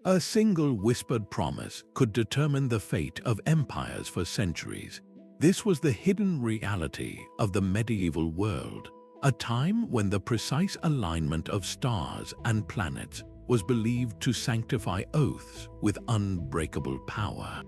A single whispered promise could determine the fate of empires for centuries. This was the hidden reality of the medieval world, a time when the precise alignment of stars and planets was believed to sanctify oaths with unbreakable power.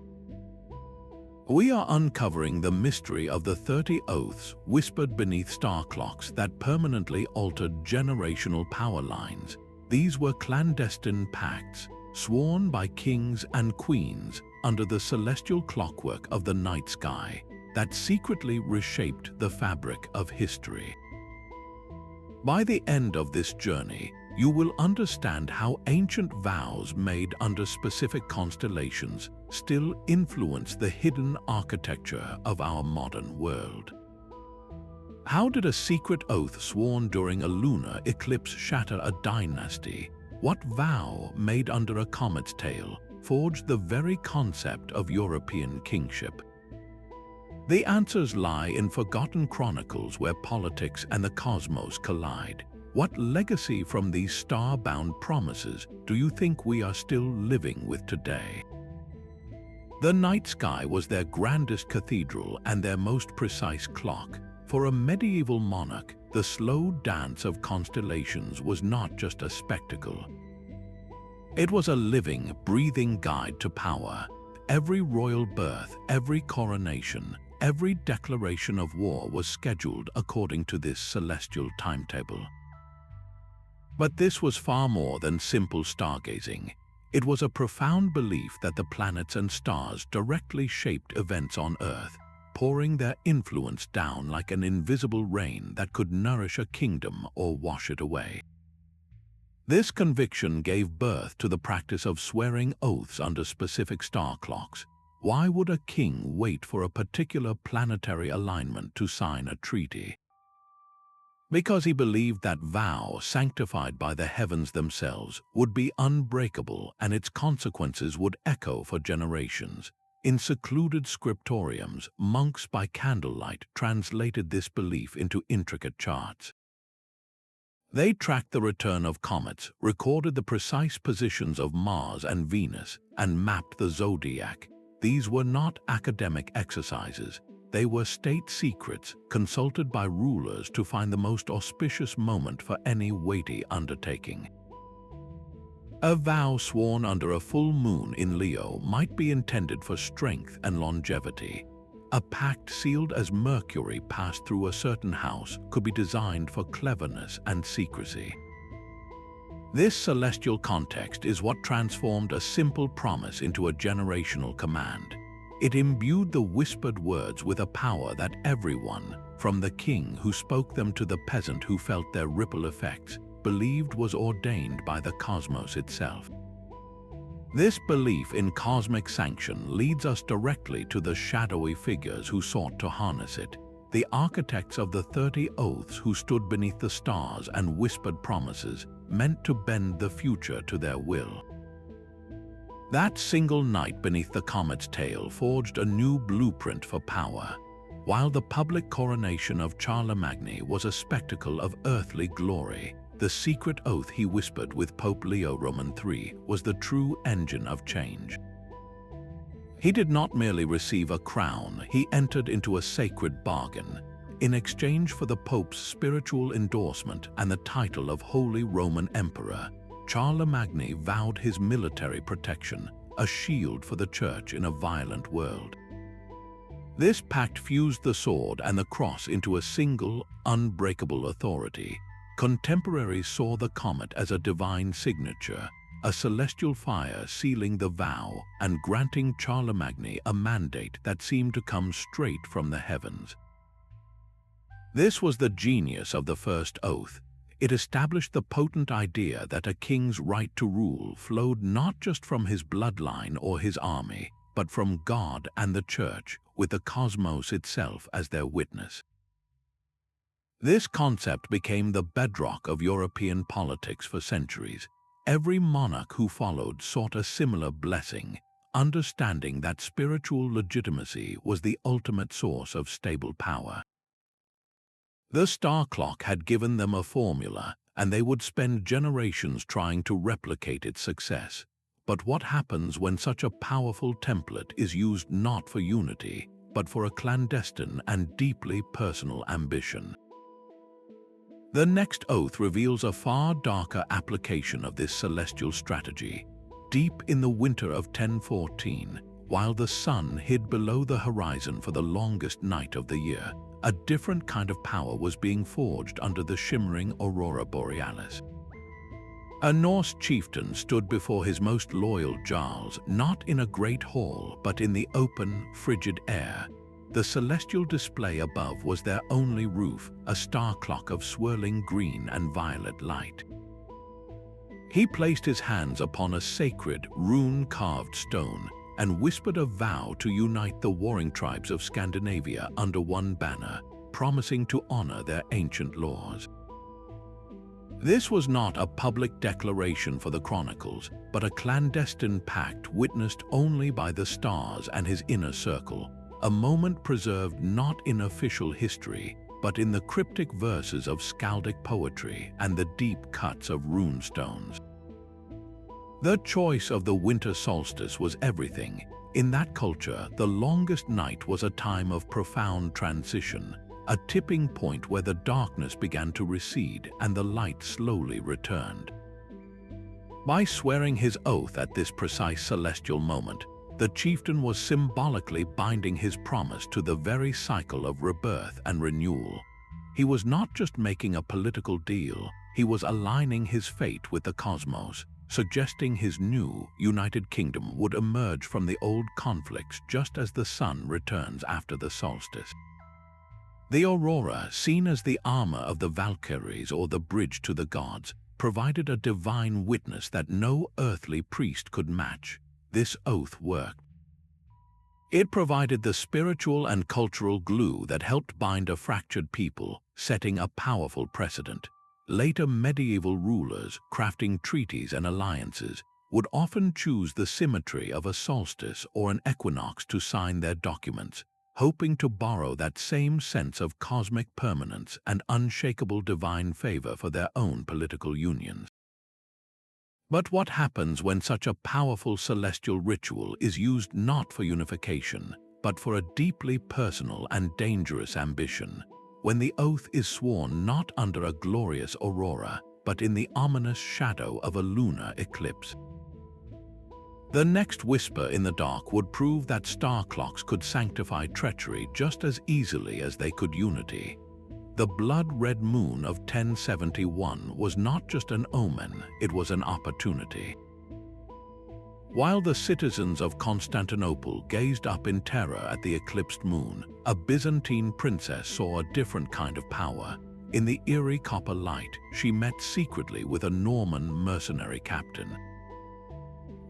We are uncovering the mystery of the 30 oaths whispered beneath star clocks that permanently altered generational power lines. These were clandestine pacts, sworn by kings and queens under the celestial clockwork of the night sky, that secretly reshaped the fabric of history. By the end of this journey, you will understand how ancient vows made under specific constellations still influence the hidden architecture of our modern world. How did a secret oath sworn during a lunar eclipse shatter a dynasty? What vow made under a comet's tail forged the very concept of European kingship? The answers lie in forgotten chronicles where politics and the cosmos collide. What legacy from these star-bound promises do you think we are still living with today? The night sky was their grandest cathedral and their most precise clock. For a medieval monarch, the slow dance of constellations was not just a spectacle. It was a living, breathing guide to power. Every royal birth, every coronation, every declaration of war was scheduled according to this celestial timetable. But this was far more than simple stargazing. It was a profound belief that the planets and stars directly shaped events on Earth, pouring their influence down like an invisible rain that could nourish a kingdom or wash it away. This conviction gave birth to the practice of swearing oaths under specific star clocks. Why would a king wait for a particular planetary alignment to sign a treaty? Because he believed that vow, sanctified by the heavens themselves, would be unbreakable and its consequences would echo for generations. In secluded scriptoriums, monks by candlelight translated this belief into intricate charts. They tracked the return of comets, recorded the precise positions of Mars and Venus, and mapped the zodiac. These were not academic exercises. They were state secrets consulted by rulers to find the most auspicious moment for any weighty undertaking. A vow sworn under a full moon in Leo might be intended for strength and longevity. A pact sealed as Mercury passed through a certain house could be designed for cleverness and secrecy. This celestial context is what transformed a simple promise into a generational command. It imbued the whispered words with a power that everyone, from the king who spoke them to the peasant who felt their ripple effects, believed was ordained by the cosmos itself. This belief in cosmic sanction leads us directly to the shadowy figures who sought to harness it, the architects of the 30 oaths who stood beneath the stars and whispered promises meant to bend the future to their will. That single night beneath the comet's tail forged a new blueprint for power. While the public coronation of Charlemagne was a spectacle of earthly glory, the secret oath he whispered with Pope Leo Roman III was the true engine of change. He did not merely receive a crown, he entered into a sacred bargain. In exchange for the Pope's spiritual endorsement and the title of Holy Roman Emperor, Charlemagne vowed his military protection, a shield for the Church in a violent world. This pact fused the sword and the cross into a single, unbreakable authority. Contemporaries saw the comet as a divine signature, a celestial fire sealing the vow and granting Charlemagne a mandate that seemed to come straight from the heavens. This was the genius of the first oath. It established the potent idea that a king's right to rule flowed not just from his bloodline or his army, but from God and the Church, with the cosmos itself as their witness. This concept became the bedrock of European politics for centuries. Every monarch who followed sought a similar blessing, understanding that spiritual legitimacy was the ultimate source of stable power. The star clock had given them a formula, and they would spend generations trying to replicate its success. But what happens when such a powerful template is used not for unity, but for a clandestine and deeply personal ambition? The next oath reveals a far darker application of this celestial strategy. Deep in the winter of 1014, while the sun hid below the horizon for the longest night of the year, a different kind of power was being forged under the shimmering aurora borealis. A Norse chieftain stood before his most loyal jarls, not in a great hall, but in the open, frigid air. The celestial display above was their only roof, a star clock of swirling green and violet light. He placed his hands upon a sacred, rune-carved stone and whispered a vow to unite the warring tribes of Scandinavia under one banner, promising to honor their ancient laws. This was not a public declaration for the chronicles, but a clandestine pact witnessed only by the stars and his inner circle, a moment preserved not in official history, but in the cryptic verses of skaldic poetry and the deep cuts of runestones. The choice of the winter solstice was everything. In that culture, the longest night was a time of profound transition, a tipping point where the darkness began to recede and the light slowly returned. By swearing his oath at this precise celestial moment, the chieftain was symbolically binding his promise to the very cycle of rebirth and renewal. He was not just making a political deal, he was aligning his fate with the cosmos, suggesting his new, united kingdom would emerge from the old conflicts just as the sun returns after the solstice. The aurora, seen as the armor of the Valkyries or the bridge to the gods, provided a divine witness that no earthly priest could match. This oath worked. It provided the spiritual and cultural glue that helped bind a fractured people, setting a powerful precedent. Later medieval rulers, crafting treaties and alliances, would often choose the symmetry of a solstice or an equinox to sign their documents, hoping to borrow that same sense of cosmic permanence and unshakable divine favor for their own political unions. But what happens when such a powerful celestial ritual is used not for unification, but for a deeply personal and dangerous ambition? When the oath is sworn not under a glorious aurora, but in the ominous shadow of a lunar eclipse. The next whisper in the dark would prove that star clocks could sanctify treachery just as easily as they could unity. The blood-red moon of 1071 was not just an omen, it was an opportunity. While the citizens of Constantinople gazed up in terror at the eclipsed moon, a Byzantine princess saw a different kind of power. In the eerie copper light, she met secretly with a Norman mercenary captain.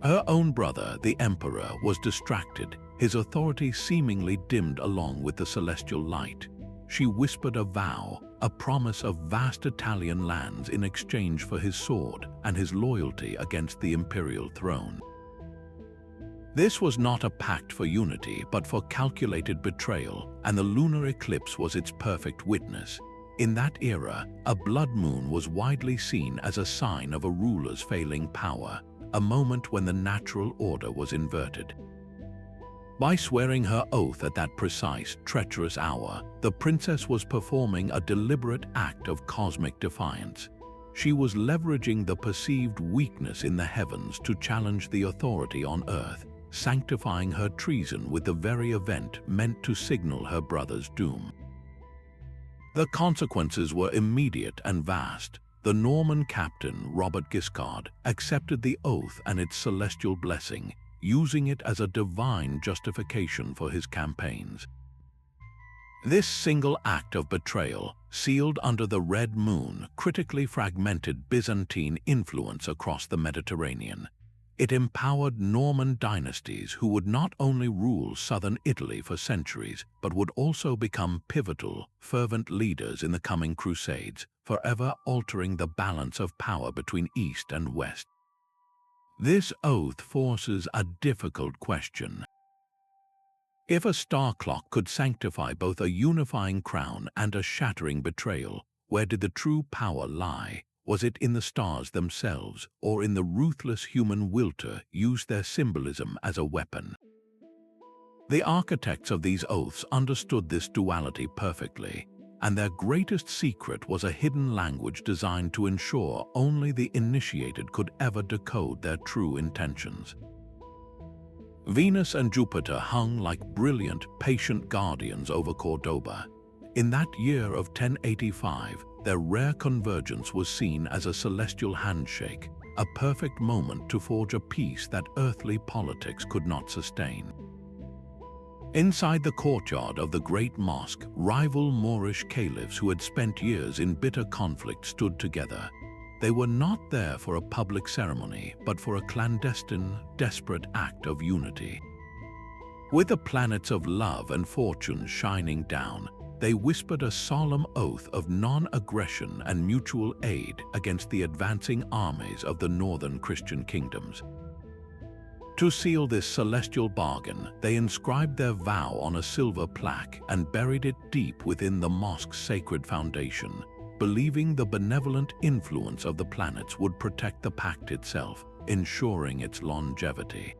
Her own brother, the emperor, was distracted, his authority seemingly dimmed along with the celestial light. She whispered a vow, a promise of vast Italian lands in exchange for his sword and his loyalty against the imperial throne. This was not a pact for unity, but for calculated betrayal, and the lunar eclipse was its perfect witness. In that era, a blood moon was widely seen as a sign of a ruler's failing power, a moment when the natural order was inverted. By swearing her oath at that precise, treacherous hour, the princess was performing a deliberate act of cosmic defiance. She was leveraging the perceived weakness in the heavens to challenge the authority on earth, sanctifying her treason with the very event meant to signal her brother's doom. The consequences were immediate and vast. The Norman captain, Robert Guiscard, accepted the oath and its celestial blessing, using it as a divine justification for his campaigns. This single act of betrayal, sealed under the red moon, critically fragmented Byzantine influence across the Mediterranean. It empowered Norman dynasties who would not only rule southern Italy for centuries, but would also become pivotal, fervent leaders in the coming Crusades, forever altering the balance of power between East and West. This oath forces a difficult question. If a star clock could sanctify both a unifying crown and a shattering betrayal, where did the true power lie? Was it in the stars themselves, or in the ruthless human will to use their symbolism as a weapon? The architects of these oaths understood this duality perfectly, and their greatest secret was a hidden language designed to ensure only the initiated could ever decode their true intentions. Venus and Jupiter hung like brilliant, patient guardians over Cordoba. In that year of 1085, their rare convergence was seen as a celestial handshake, a perfect moment to forge a peace that earthly politics could not sustain. Inside the courtyard of the great mosque, rival Moorish caliphs who had spent years in bitter conflict stood together. They were not there for a public ceremony, but for a clandestine, desperate act of unity. With the planets of love and fortune shining down, they whispered a solemn oath of non-aggression and mutual aid against the advancing armies of the northern Christian kingdoms. To seal this celestial bargain, they inscribed their vow on a silver plaque and buried it deep within the mosque's sacred foundation, believing the benevolent influence of the planets would protect the pact itself, ensuring its longevity.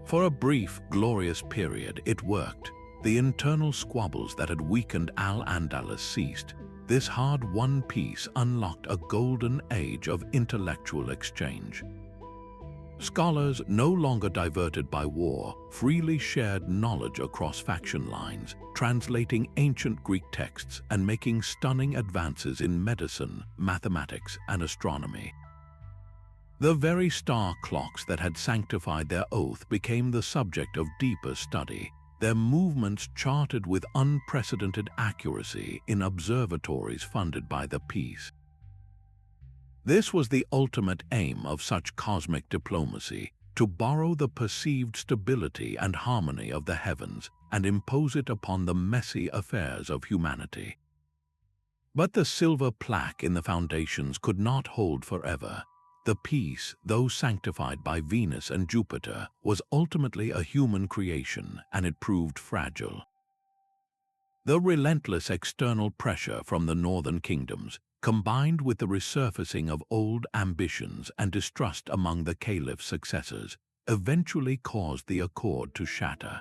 For a brief, glorious period, it worked. The internal squabbles that had weakened Al-Andalus ceased. This hard-won peace unlocked a golden age of intellectual exchange. Scholars, no longer diverted by war, freely shared knowledge across faction lines, translating ancient Greek texts and making stunning advances in medicine, mathematics, and astronomy. The very star clocks that had sanctified their oath became the subject of deeper study, their movements charted with unprecedented accuracy in observatories funded by the peace. This was the ultimate aim of such cosmic diplomacy, to borrow the perceived stability and harmony of the heavens and impose it upon the messy affairs of humanity. But the silver plaque in the foundations could not hold forever. The peace, though sanctified by Venus and Jupiter, was ultimately a human creation, and it proved fragile. The relentless external pressure from the northern kingdoms, combined with the resurfacing of old ambitions and distrust among the Caliph's successors, eventually caused the accord to shatter.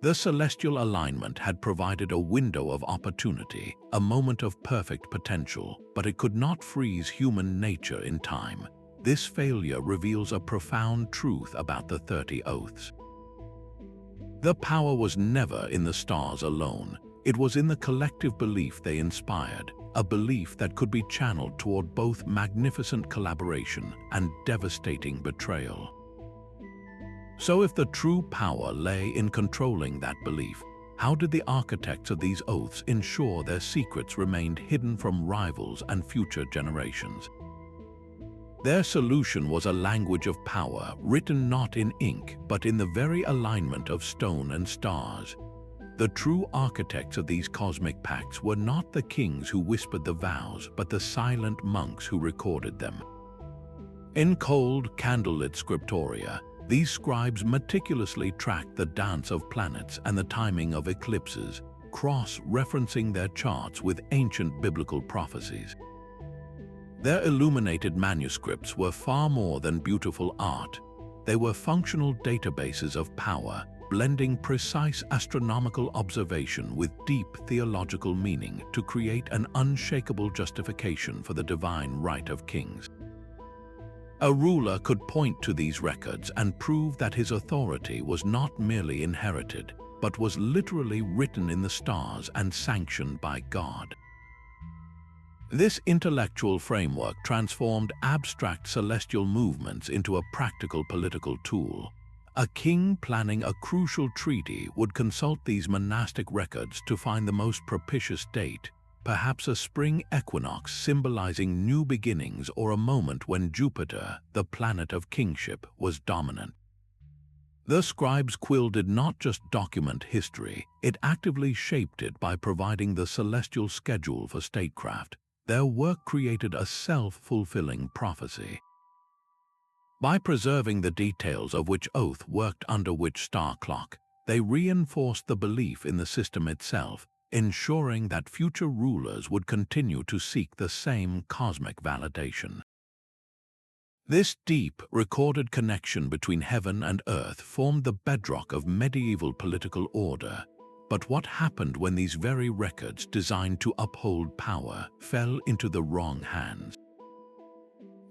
The celestial alignment had provided a window of opportunity, a moment of perfect potential, but it could not freeze human nature in time. This failure reveals a profound truth about the 30 Oaths. The power was never in the stars alone. It was in the collective belief they inspired, a belief that could be channeled toward both magnificent collaboration and devastating betrayal. So if the true power lay in controlling that belief, how did the architects of these oaths ensure their secrets remained hidden from rivals and future generations? Their solution was a language of power, written not in ink, but in the very alignment of stone and stars. The true architects of these cosmic pacts were not the kings who whispered the vows, but the silent monks who recorded them. In cold, candlelit scriptoria, these scribes meticulously tracked the dance of planets and the timing of eclipses, cross-referencing their charts with ancient biblical prophecies. Their illuminated manuscripts were far more than beautiful art. They were functional databases of power, blending precise astronomical observation with deep theological meaning to create an unshakable justification for the divine right of kings. A ruler could point to these records and prove that his authority was not merely inherited, but was literally written in the stars and sanctioned by God. This intellectual framework transformed abstract celestial movements into a practical political tool. A king planning a crucial treaty would consult these monastic records to find the most propitious date, perhaps a spring equinox symbolizing new beginnings or a moment when Jupiter, the planet of kingship, was dominant. The scribe's quill did not just document history, it actively shaped it by providing the celestial schedule for statecraft. Their work created a self-fulfilling prophecy. By preserving the details of which oath worked under which star clock, they reinforced the belief in the system itself, ensuring that future rulers would continue to seek the same cosmic validation. This deep, recorded connection between heaven and earth formed the bedrock of medieval political order. But what happened when these very records designed to uphold power fell into the wrong hands?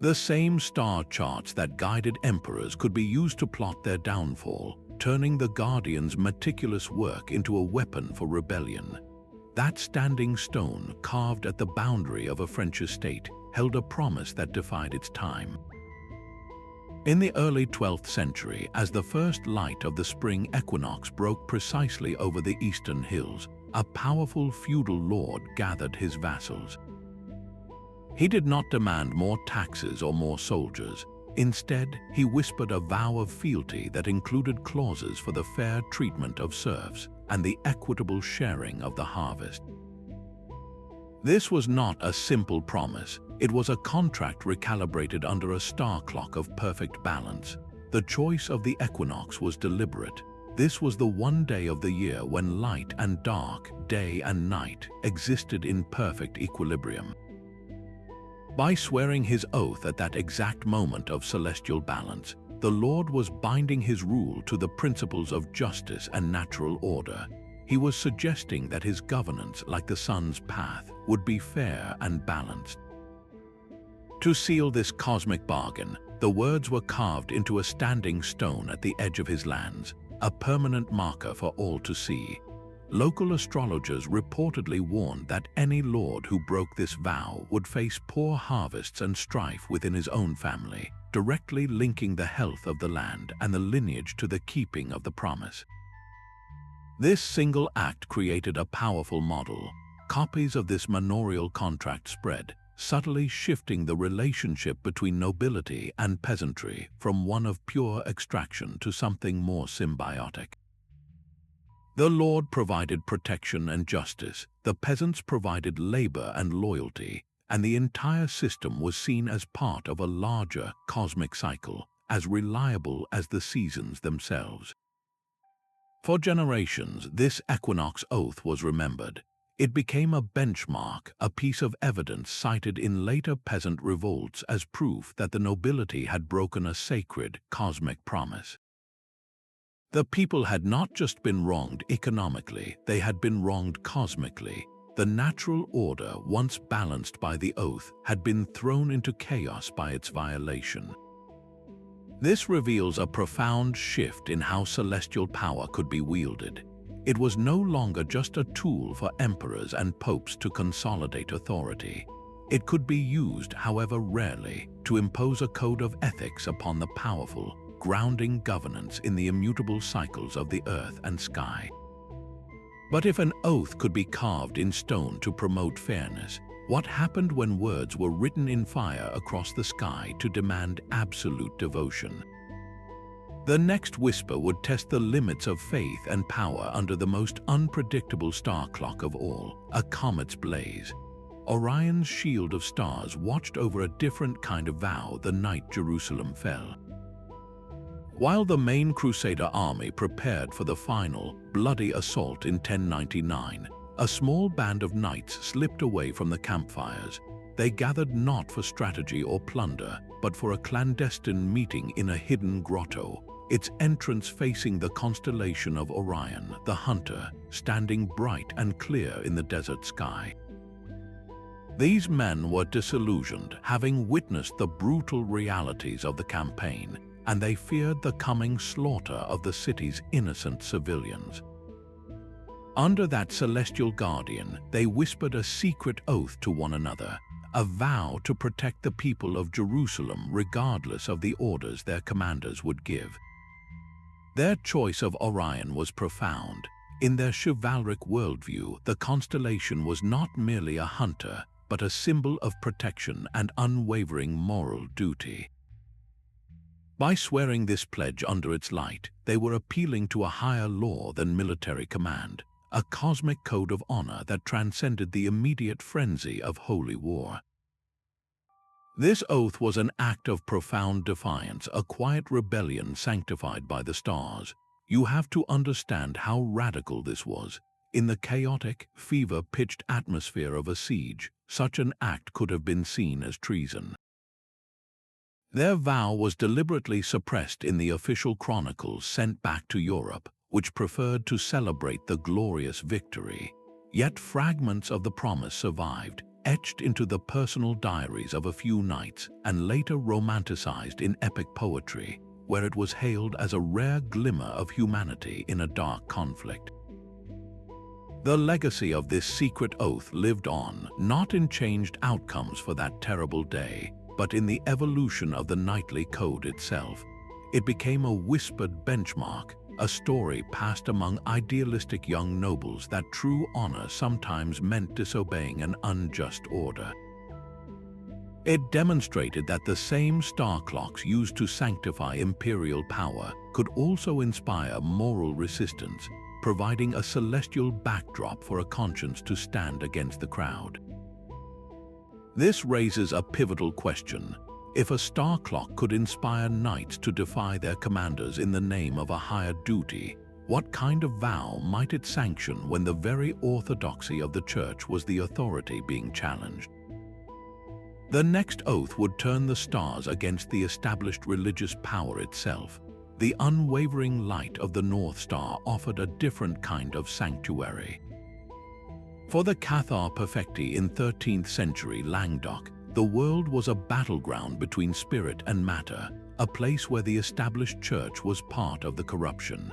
The same star charts that guided emperors could be used to plot their downfall, turning the Guardians' meticulous work into a weapon for rebellion. That standing stone, carved at the boundary of a French estate, held a promise that defied its time. In the early 12th century, as the first light of the spring equinox broke precisely over the eastern hills, a powerful feudal lord gathered his vassals. He did not demand more taxes or more soldiers. Instead, he whispered a vow of fealty that included clauses for the fair treatment of serfs and the equitable sharing of the harvest. This was not a simple promise. It was a contract recalibrated under a star clock of perfect balance. The choice of the equinox was deliberate. This was the one day of the year when light and dark, day and night, existed in perfect equilibrium. By swearing his oath at that exact moment of celestial balance, the Lord was binding his rule to the principles of justice and natural order. He was suggesting that his governance, like the sun's path, would be fair and balanced. To seal this cosmic bargain, the words were carved into a standing stone at the edge of his lands, a permanent marker for all to see. Local astrologers reportedly warned that any lord who broke this vow would face poor harvests and strife within his own family, directly linking the health of the land and the lineage to the keeping of the promise. This single act created a powerful model. Copies of this manorial contract spread, subtly shifting the relationship between nobility and peasantry from one of pure extraction to something more symbiotic. The lord provided protection and justice, the peasants provided labor and loyalty, and the entire system was seen as part of a larger cosmic cycle, as reliable as the seasons themselves. For generations, this equinox oath was remembered. It became a benchmark, a piece of evidence cited in later peasant revolts as proof that the nobility had broken a sacred, cosmic promise. The people had not just been wronged economically, they had been wronged cosmically. The natural order, once balanced by the oath, had been thrown into chaos by its violation. This reveals a profound shift in how celestial power could be wielded. It was no longer just a tool for emperors and popes to consolidate authority. It could be used, however rarely, to impose a code of ethics upon the powerful, grounding governance in the immutable cycles of the earth and sky. But if an oath could be carved in stone to promote fairness, what happened when words were written in fire across the sky to demand absolute devotion? The next whisper would test the limits of faith and power under the most unpredictable star clock of all, a comet's blaze. Orion's shield of stars watched over a different kind of vow the night Jerusalem fell. While the main Crusader army prepared for the final, bloody assault in 1099, a small band of knights slipped away from the campfires. They gathered not for strategy or plunder, but for a clandestine meeting in a hidden grotto, its entrance facing the constellation of Orion, the hunter, standing bright and clear in the desert sky. These men were disillusioned, having witnessed the brutal realities of the campaign, and they feared the coming slaughter of the city's innocent civilians. Under that celestial guardian, they whispered a secret oath to one another, a vow to protect the people of Jerusalem regardless of the orders their commanders would give. Their choice of Orion was profound. In their chivalric worldview, the constellation was not merely a hunter, but a symbol of protection and unwavering moral duty. By swearing this pledge under its light, they were appealing to a higher law than military command, a cosmic code of honor that transcended the immediate frenzy of holy war. This oath was an act of profound defiance, a quiet rebellion sanctified by the stars. You have to understand how radical this was. In the chaotic, fever-pitched atmosphere of a siege, such an act could have been seen as treason. Their vow was deliberately suppressed in the official chronicles sent back to Europe, which preferred to celebrate the glorious victory. Yet fragments of the promise survived, etched into the personal diaries of a few knights and later romanticized in epic poetry, where it was hailed as a rare glimmer of humanity in a dark conflict. The legacy of this secret oath lived on, not in changed outcomes for that terrible day, but in the evolution of the knightly code itself. It became a whispered benchmark, a story passed among idealistic young nobles that true honor sometimes meant disobeying an unjust order. It demonstrated that the same star clocks used to sanctify imperial power could also inspire moral resistance, providing a celestial backdrop for a conscience to stand against the crowd. This raises a pivotal question. If a star clock could inspire knights to defy their commanders in the name of a higher duty, what kind of vow might it sanction when the very orthodoxy of the Church was the authority being challenged? The next oath would turn the stars against the established religious power itself. The unwavering light of the North Star offered a different kind of sanctuary. For the Cathar Perfecti in 13th century Languedoc, the world was a battleground between spirit and matter, a place where the established church was part of the corruption.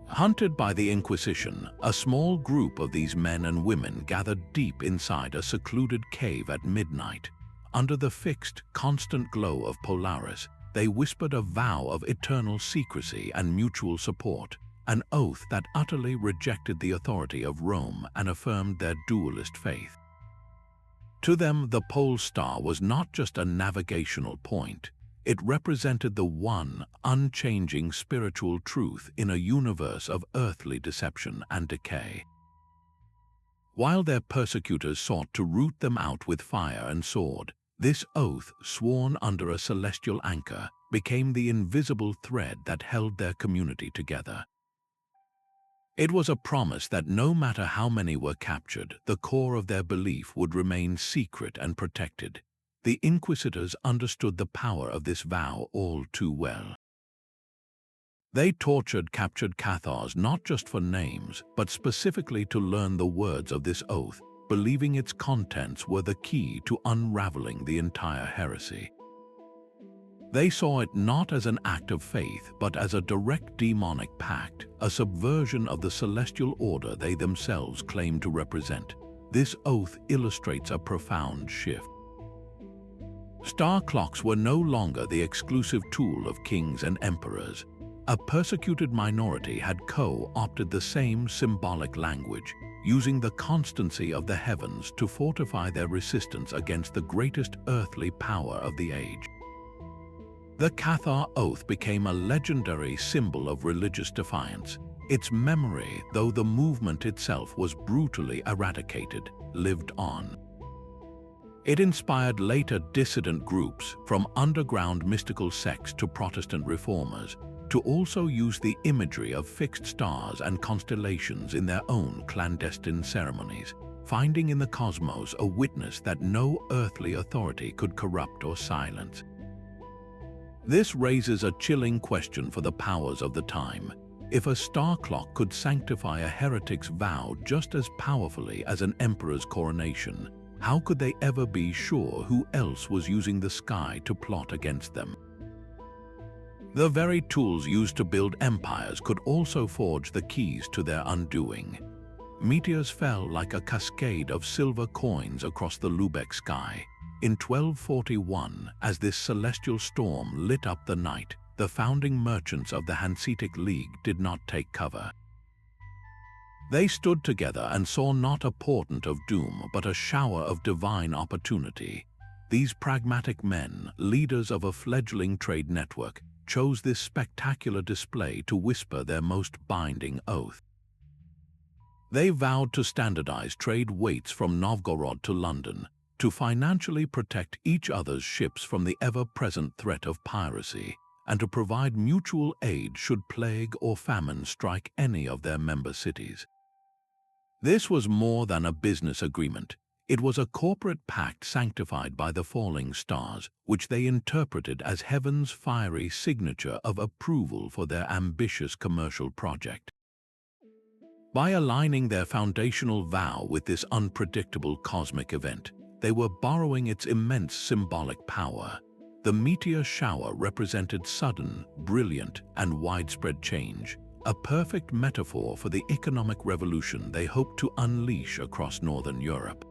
Hunted by the Inquisition, a small group of these men and women gathered deep inside a secluded cave at midnight. Under the fixed, constant glow of Polaris, they whispered a vow of eternal secrecy and mutual support, an oath that utterly rejected the authority of Rome and affirmed their dualist faith. To them, the pole star was not just a navigational point. It represented the one, unchanging spiritual truth in a universe of earthly deception and decay. While their persecutors sought to root them out with fire and sword, this oath, sworn under a celestial anchor, became the invisible thread that held their community together. It was a promise that no matter how many were captured, the core of their belief would remain secret and protected. The Inquisitors understood the power of this vow all too well. They tortured captured Cathars not just for names, but specifically to learn the words of this oath, believing its contents were the key to unraveling the entire heresy. They saw it not as an act of faith, but as a direct demonic pact, a subversion of the celestial order they themselves claimed to represent. This oath illustrates a profound shift. Star clocks were no longer the exclusive tool of kings and emperors. A persecuted minority had co-opted the same symbolic language, using the constancy of the heavens to fortify their resistance against the greatest earthly power of the age. The Cathar Oath became a legendary symbol of religious defiance. Its memory, though the movement itself was brutally eradicated, lived on. It inspired later dissident groups, from underground mystical sects to Protestant reformers, to also use the imagery of fixed stars and constellations in their own clandestine ceremonies, finding in the cosmos a witness that no earthly authority could corrupt or silence. This raises a chilling question for the powers of the time. If a star clock could sanctify a heretic's vow just as powerfully as an emperor's coronation, how could they ever be sure who else was using the sky to plot against them? The very tools used to build empires could also forge the keys to their undoing. Meteors fell like a cascade of silver coins across the Lubeck sky. In 1241, as this celestial storm lit up the night, the founding merchants of the Hanseatic League did not take cover. They stood together and saw not a portent of doom, but a shower of divine opportunity. These pragmatic men, leaders of a fledgling trade network, chose this spectacular display to whisper their most binding oath. They vowed to standardize trade weights from Novgorod to London, to financially protect each other's ships from the ever-present threat of piracy, and to provide mutual aid should plague or famine strike any of their member cities. This was more than a business agreement. It was a corporate pact sanctified by the falling stars, which they interpreted as heaven's fiery signature of approval for their ambitious commercial project. By aligning their foundational vow with this unpredictable cosmic event, they were borrowing its immense symbolic power. The meteor shower represented sudden, brilliant, and widespread change, a perfect metaphor for the economic revolution they hoped to unleash across Northern Europe.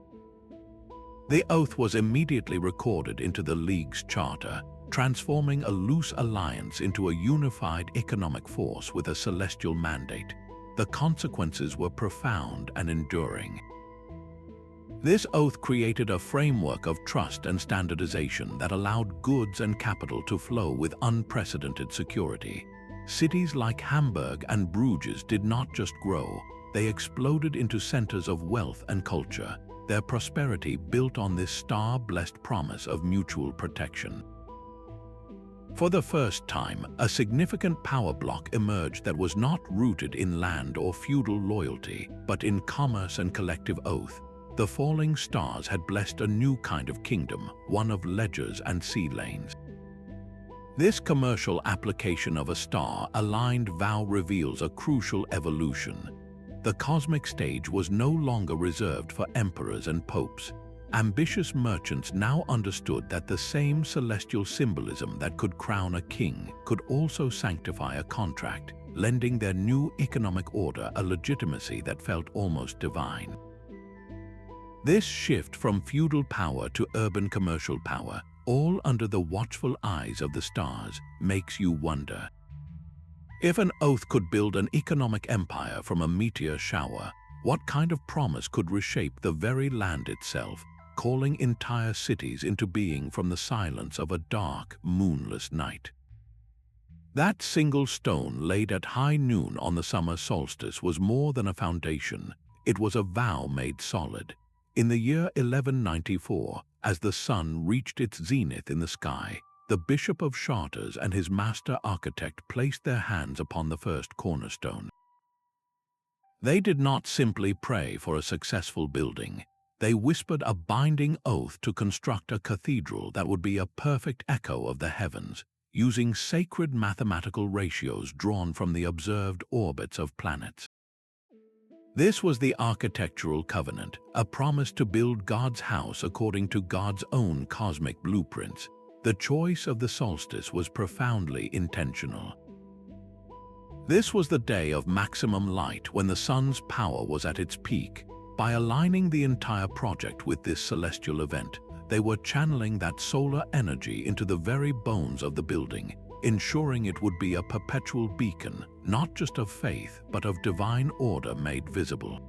The oath was immediately recorded into the League's charter, transforming a loose alliance into a unified economic force with a celestial mandate. The consequences were profound and enduring. This oath created a framework of trust and standardization that allowed goods and capital to flow with unprecedented security. Cities like Hamburg and Bruges did not just grow, they exploded into centers of wealth and culture, their prosperity built on this star-blessed promise of mutual protection. For the first time, a significant power block emerged that was not rooted in land or feudal loyalty, but in commerce and collective oath. The falling stars had blessed a new kind of kingdom, one of ledgers and sea lanes. This commercial application of a star-aligned vow reveals a crucial evolution. The cosmic stage was no longer reserved for emperors and popes. Ambitious merchants now understood that the same celestial symbolism that could crown a king could also sanctify a contract, lending their new economic order a legitimacy that felt almost divine. This shift from feudal power to urban commercial power, all under the watchful eyes of the stars, makes you wonder. If an oath could build an economic empire from a meteor shower, what kind of promise could reshape the very land itself, calling entire cities into being from the silence of a dark, moonless night? That single stone laid at high noon on the summer solstice was more than a foundation. It was a vow made solid. In the year 1194, as the sun reached its zenith in the sky, the Bishop of Chartres and his master architect placed their hands upon the first cornerstone. They did not simply pray for a successful building. They whispered a binding oath to construct a cathedral that would be a perfect echo of the heavens, using sacred mathematical ratios drawn from the observed orbits of planets. This was the architectural covenant, a promise to build God's house according to God's own cosmic blueprints. The choice of the solstice was profoundly intentional. This was the day of maximum light when the sun's power was at its peak. By aligning the entire project with this celestial event, they were channeling that solar energy into the very bones of the building, ensuring it would be a perpetual beacon, not just of faith, but of divine order made visible.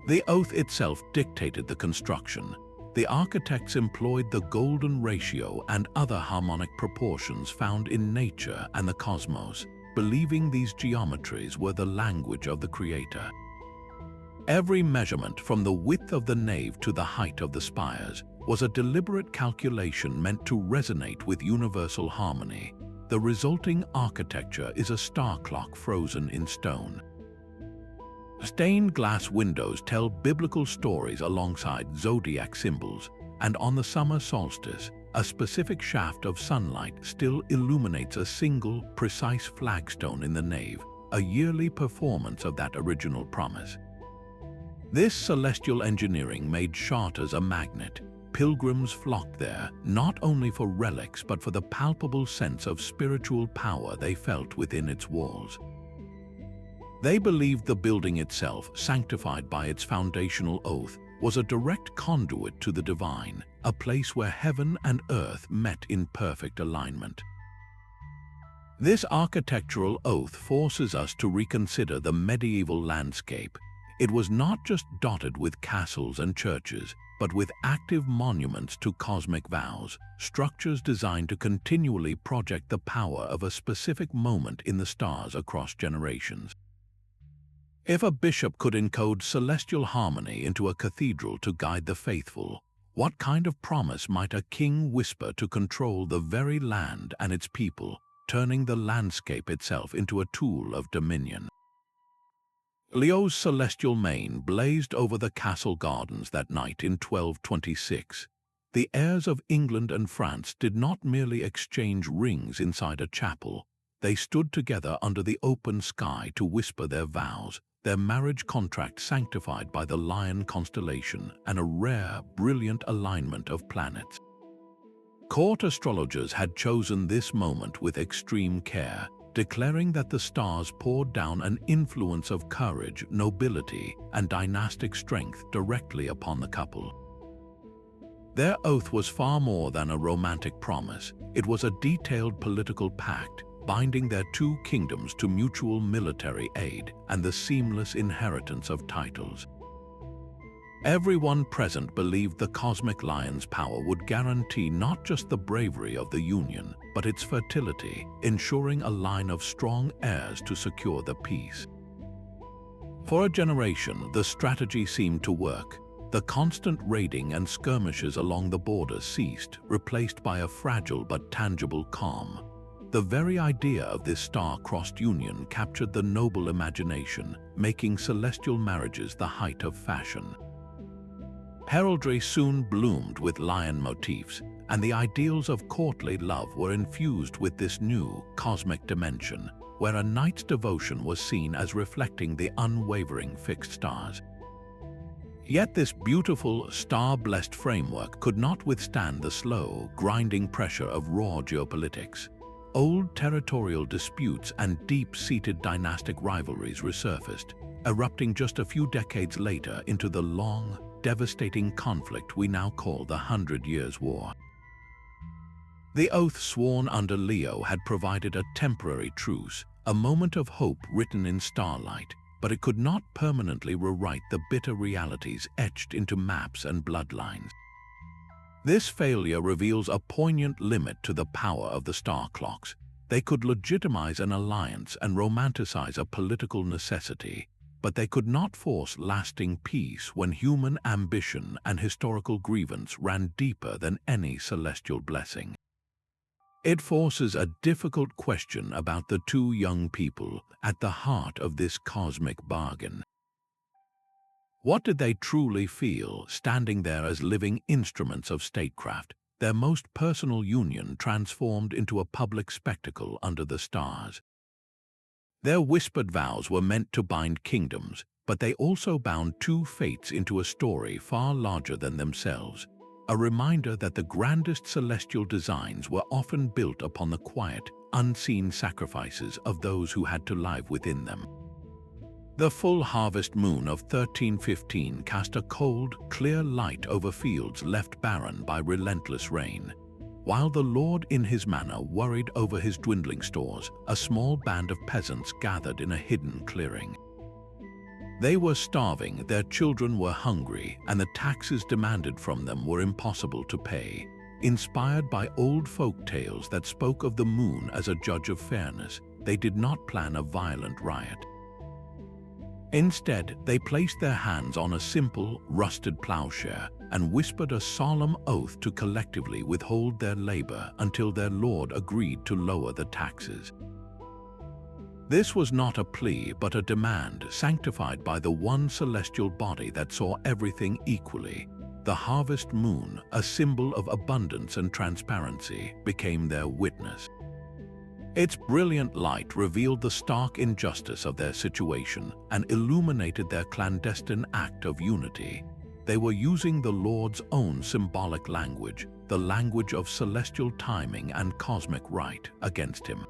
The oath itself dictated the construction. The architects employed the golden ratio and other harmonic proportions found in nature and the cosmos, believing these geometries were the language of the Creator. Every measurement, from the width of the nave to the height of the spires, was a deliberate calculation meant to resonate with universal harmony. The resulting architecture is a star clock frozen in stone. Stained glass windows tell biblical stories alongside zodiac symbols, and on the summer solstice, a specific shaft of sunlight still illuminates a single, precise flagstone in the nave, a yearly performance of that original promise. This celestial engineering made Chartres a magnet. Pilgrims flocked there, not only for relics but for the palpable sense of spiritual power they felt within its walls. They believed the building itself, sanctified by its foundational oath, was a direct conduit to the divine, a place where heaven and earth met in perfect alignment. This architectural oath forces us to reconsider the medieval landscape. It was not just dotted with castles and churches, but with active monuments to cosmic vows, structures designed to continually project the power of a specific moment in the stars across generations. If a bishop could encode celestial harmony into a cathedral to guide the faithful, what kind of promise might a king whisper to control the very land and its people, turning the landscape itself into a tool of dominion? Leo's celestial mane blazed over the castle gardens that night in 1226. The heirs of England and France did not merely exchange rings inside a chapel. They stood together under the open sky to whisper their vows, their marriage contract sanctified by the Lion constellation and a rare, brilliant alignment of planets. Court astrologers had chosen this moment with extreme care, declaring that the stars poured down an influence of courage, nobility, and dynastic strength directly upon the couple. Their oath was far more than a romantic promise. It was a detailed political pact, binding their two kingdoms to mutual military aid and the seamless inheritance of titles. Everyone present believed the cosmic lion's power would guarantee not just the bravery of the union, but its fertility, ensuring a line of strong heirs to secure the peace. For a generation, the strategy seemed to work. The constant raiding and skirmishes along the border ceased, replaced by a fragile but tangible calm. The very idea of this star-crossed union captured the noble imagination, making celestial marriages the height of fashion. Heraldry soon bloomed with lion motifs, and the ideals of courtly love were infused with this new cosmic dimension, where a knight's devotion was seen as reflecting the unwavering fixed stars. Yet this beautiful, star-blessed framework could not withstand the slow, grinding pressure of raw geopolitics. Old territorial disputes and deep-seated dynastic rivalries resurfaced, erupting just a few decades later into the long, devastating conflict we now call the 100 Years' War. The oath sworn under Leo had provided a temporary truce, a moment of hope written in starlight, but it could not permanently rewrite the bitter realities etched into maps and bloodlines. This failure reveals a poignant limit to the power of the star clocks. They could legitimize an alliance and romanticize a political necessity, but they could not force lasting peace when human ambition and historical grievance ran deeper than any celestial blessing. It forces a difficult question about the two young people at the heart of this cosmic bargain. What did they truly feel, standing there as living instruments of statecraft, their most personal union transformed into a public spectacle under the stars? Their whispered vows were meant to bind kingdoms, but they also bound two fates into a story far larger than themselves, a reminder that the grandest celestial designs were often built upon the quiet, unseen sacrifices of those who had to live within them. The full harvest moon of 1315 cast a cold, clear light over fields left barren by relentless rain. While the Lord in his manor worried over his dwindling stores, a small band of peasants gathered in a hidden clearing. They were starving, their children were hungry, and the taxes demanded from them were impossible to pay. Inspired by old folk tales that spoke of the moon as a judge of fairness, they did not plan a violent riot. Instead, they placed their hands on a simple, rusted plowshare and whispered a solemn oath to collectively withhold their labor until their lord agreed to lower the taxes. This was not a plea but a demand sanctified by the one celestial body that saw everything equally. The harvest moon, a symbol of abundance and transparency, became their witness. Its brilliant light revealed the stark injustice of their situation and illuminated their clandestine act of unity. They were using the Lord's own symbolic language, the language of celestial timing and cosmic right, against him.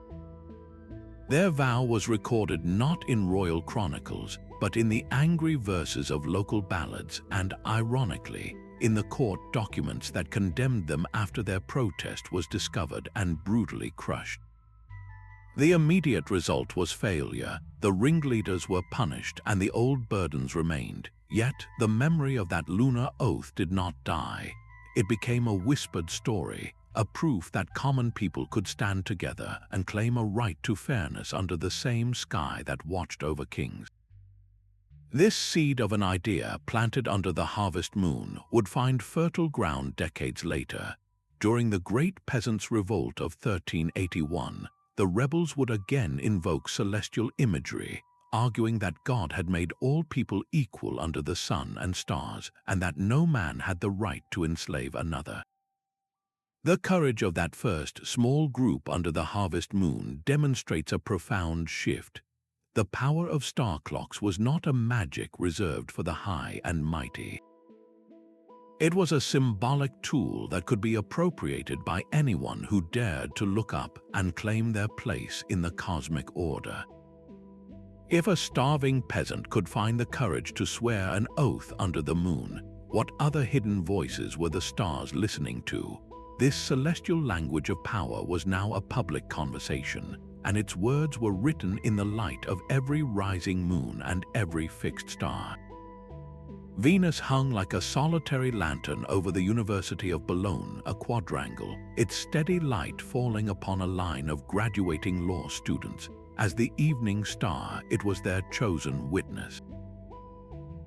Their vow was recorded not in royal chronicles, but in the angry verses of local ballads and, ironically, in the court documents that condemned them after their protest was discovered and brutally crushed. The immediate result was failure. The ringleaders were punished and the old burdens remained. Yet the memory of that lunar oath did not die. It became a whispered story, a proof that common people could stand together and claim a right to fairness under the same sky that watched over kings. This seed of an idea planted under the harvest moon would find fertile ground decades later. During the Great Peasants' Revolt of 1381, the rebels would again invoke celestial imagery, arguing that God had made all people equal under the sun and stars, and that no man had the right to enslave another. The courage of that first small group under the harvest moon demonstrates a profound shift. The power of star clocks was not a magic reserved for the high and mighty. It was a symbolic tool that could be appropriated by anyone who dared to look up and claim their place in the cosmic order. If a starving peasant could find the courage to swear an oath under the moon, what other hidden voices were the stars listening to? This celestial language of power was now a public conversation, and its words were written in the light of every rising moon and every fixed star. Venus hung like a solitary lantern over the University of Bologna, a quadrangle, its steady light falling upon a line of graduating law students. As the evening star, it was their chosen witness.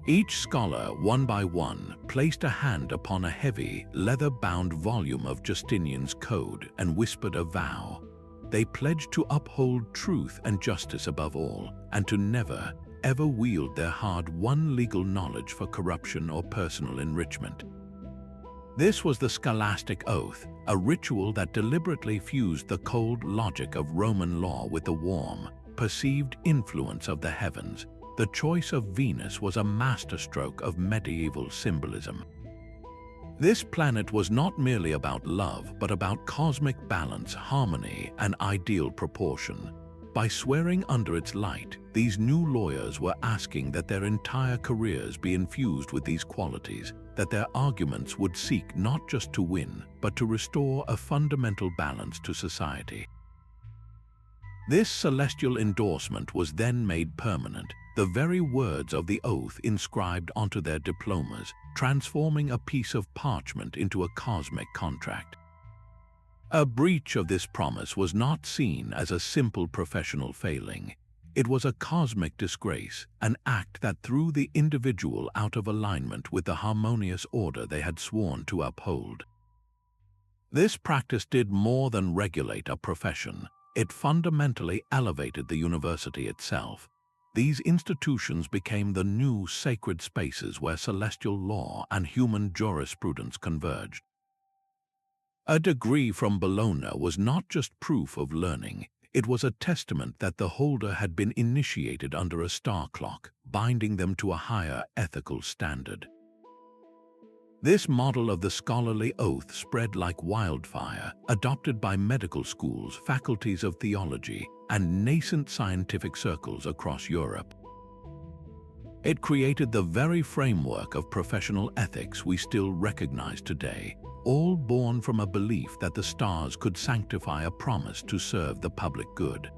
Each scholar, one by one, placed a hand upon a heavy, leather-bound volume of Justinian's code and whispered a vow. They pledged to uphold truth and justice above all, and to never, ever wield their hard-won legal knowledge for corruption or personal enrichment. This was the Scholastic Oath, a ritual that deliberately fused the cold logic of Roman law with the warm, perceived influence of the heavens. The choice of Venus was a masterstroke of medieval symbolism. This planet was not merely about love, but about cosmic balance, harmony, and ideal proportion. By swearing under its light, these new lawyers were asking that their entire careers be infused with these qualities, that their arguments would seek not just to win, but to restore a fundamental balance to society. This celestial endorsement was then made permanent, the very words of the oath inscribed onto their diplomas, transforming a piece of parchment into a cosmic contract. A breach of this promise was not seen as a simple professional failing. It was a cosmic disgrace, an act that threw the individual out of alignment with the harmonious order they had sworn to uphold. This practice did more than regulate a profession. It fundamentally elevated the university itself. These institutions became the new sacred spaces where celestial law and human jurisprudence converged. A degree from Bologna was not just proof of learning, it was a testament that the holder had been initiated under a star clock, binding them to a higher ethical standard. This model of the scholarly oath spread like wildfire, adopted by medical schools, faculties of theology, and nascent scientific circles across Europe. It created the very framework of professional ethics we still recognize today, all born from a belief that the stars could sanctify a promise to serve the public good.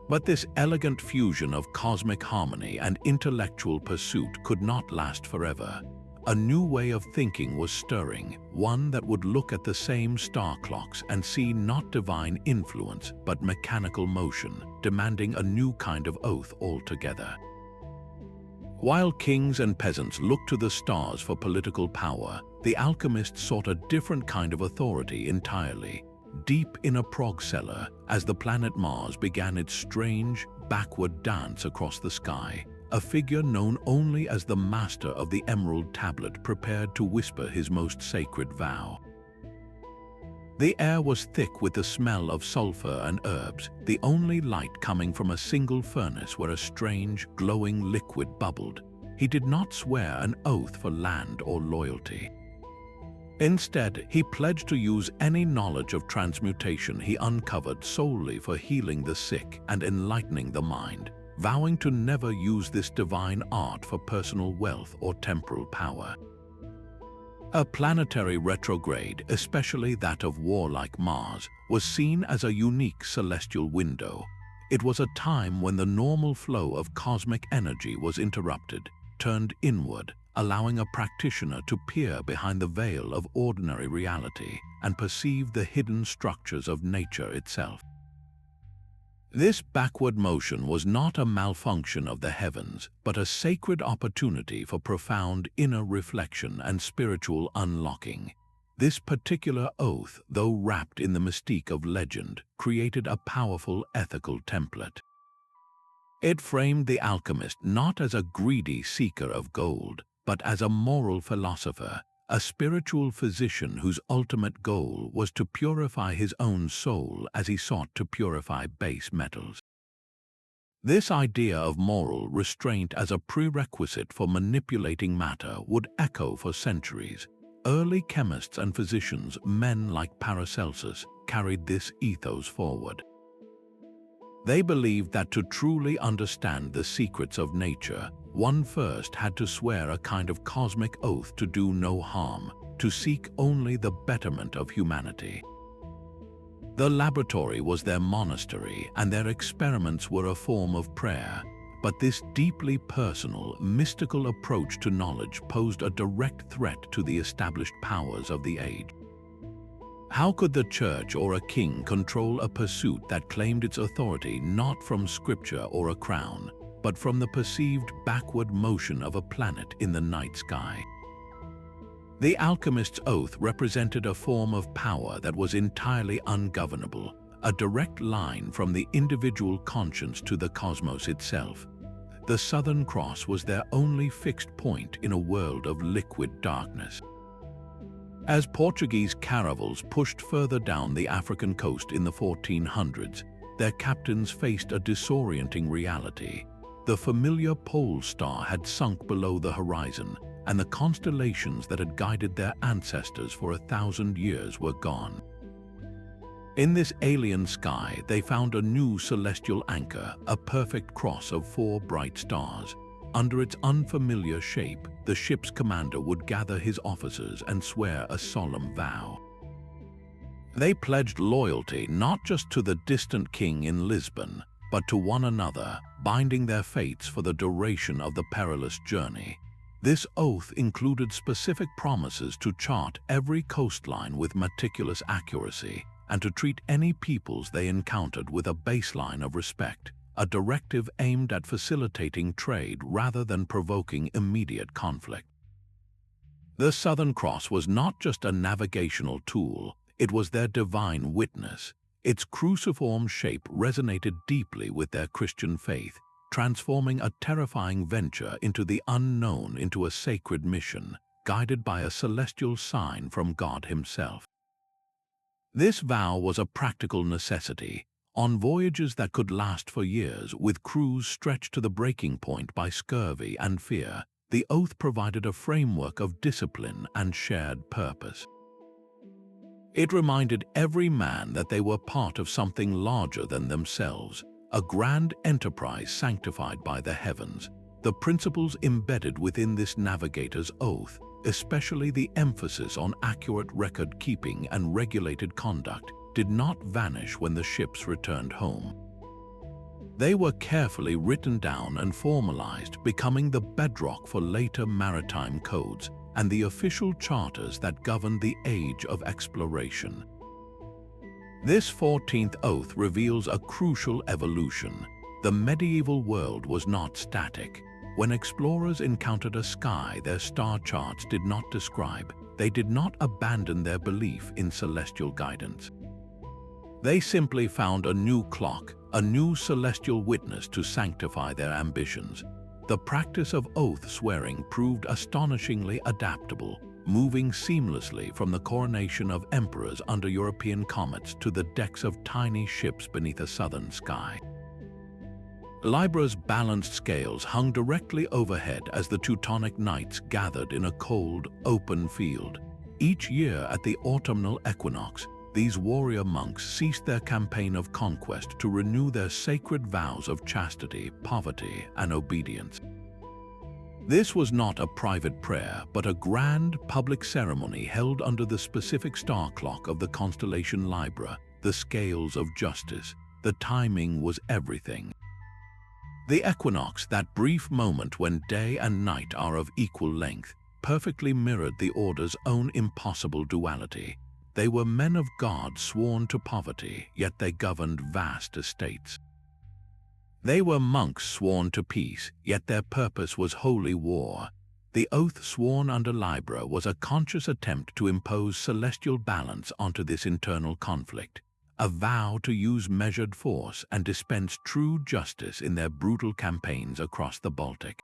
But this elegant fusion of cosmic harmony and intellectual pursuit could not last forever. A new way of thinking was stirring, one that would look at the same star clocks and see not divine influence but mechanical motion, demanding a new kind of oath altogether. While kings and peasants looked to the stars for political power, the alchemists sought a different kind of authority entirely. Deep in a prog cellar, as the planet Mars began its strange, backward dance across the sky, a figure known only as the Master of the Emerald Tablet prepared to whisper his most sacred vow. The air was thick with the smell of sulfur and herbs, the only light coming from a single furnace where a strange, glowing liquid bubbled. He did not swear an oath for land or loyalty. Instead, he pledged to use any knowledge of transmutation he uncovered solely for healing the sick and enlightening the mind, vowing to never use this divine art for personal wealth or temporal power. A planetary retrograde, especially that of warlike Mars, was seen as a unique celestial window. It was a time when the normal flow of cosmic energy was interrupted, turned inward, allowing a practitioner to peer behind the veil of ordinary reality and perceive the hidden structures of nature itself. This backward motion was not a malfunction of the heavens, but a sacred opportunity for profound inner reflection and spiritual unlocking. This particular oath, though wrapped in the mystique of legend, created a powerful ethical template. It framed the alchemist not as a greedy seeker of gold, but as a moral philosopher, a spiritual physician whose ultimate goal was to purify his own soul as he sought to purify base metals. This idea of moral restraint as a prerequisite for manipulating matter would echo for centuries. Early chemists and physicians, men like Paracelsus, carried this ethos forward. They believed that to truly understand the secrets of nature, one first had to swear a kind of cosmic oath to do no harm, to seek only the betterment of humanity. The laboratory was their monastery, and their experiments were a form of prayer. But this deeply personal, mystical approach to knowledge posed a direct threat to the established powers of the age. How could the church or a king control a pursuit that claimed its authority not from scripture or a crown, but from the perceived backward motion of a planet in the night sky? The alchemist's oath represented a form of power that was entirely ungovernable, a direct line from the individual conscience to the cosmos itself. The Southern Cross was their only fixed point in a world of liquid darkness. As Portuguese caravels pushed further down the African coast in the 1400s, their captains faced a disorienting reality. The familiar pole star had sunk below the horizon, and the constellations that had guided their ancestors for 1,000 years were gone. In this alien sky, they found a new celestial anchor, a perfect cross of 4 bright stars. Under its unfamiliar shape, the ship's commander would gather his officers and swear a solemn vow. They pledged loyalty not just to the distant king in Lisbon, but to one another, binding their fates for the duration of the perilous journey. This oath included specific promises to chart every coastline with meticulous accuracy, and to treat any peoples they encountered with a baseline of respect, a directive aimed at facilitating trade rather than provoking immediate conflict. The Southern Cross was not just a navigational tool, it was their divine witness. Its cruciform shape resonated deeply with their Christian faith, transforming a terrifying venture into the unknown into a sacred mission, guided by a celestial sign from God himself. This vow was a practical necessity. On voyages that could last for years, with crews stretched to the breaking point by scurvy and fear, the oath provided a framework of discipline and shared purpose. It reminded every man that they were part of something larger than themselves, a grand enterprise sanctified by the heavens. The principles embedded within this navigator's oath, especially the emphasis on accurate record-keeping and regulated conduct, did not vanish when the ships returned home. They were carefully written down and formalized, becoming the bedrock for later maritime codes and the official charters that governed the age of exploration. This 14th oath reveals a crucial evolution. The medieval world was not static. When explorers encountered a sky their star charts did not describe, they did not abandon their belief in celestial guidance. They simply found a new clock, a new celestial witness to sanctify their ambitions. The practice of oath swearing proved astonishingly adaptable, moving seamlessly from the coronation of emperors under European comets to the decks of tiny ships beneath a southern sky. Libra's balanced scales hung directly overhead as the Teutonic Knights gathered in a cold, open field. Each year at the autumnal equinox, these warrior monks ceased their campaign of conquest to renew their sacred vows of chastity, poverty, and obedience. This was not a private prayer, but a grand public ceremony held under the specific star clock of the constellation Libra, the scales of justice. The timing was everything. The equinox, that brief moment when day and night are of equal length, perfectly mirrored the order's own impossible duality. They were men of God sworn to poverty, yet they governed vast estates. They were monks sworn to peace, yet their purpose was holy war. The oath sworn under Libra was a conscious attempt to impose celestial balance onto this internal conflict, a vow to use measured force and dispense true justice in their brutal campaigns across the Baltic.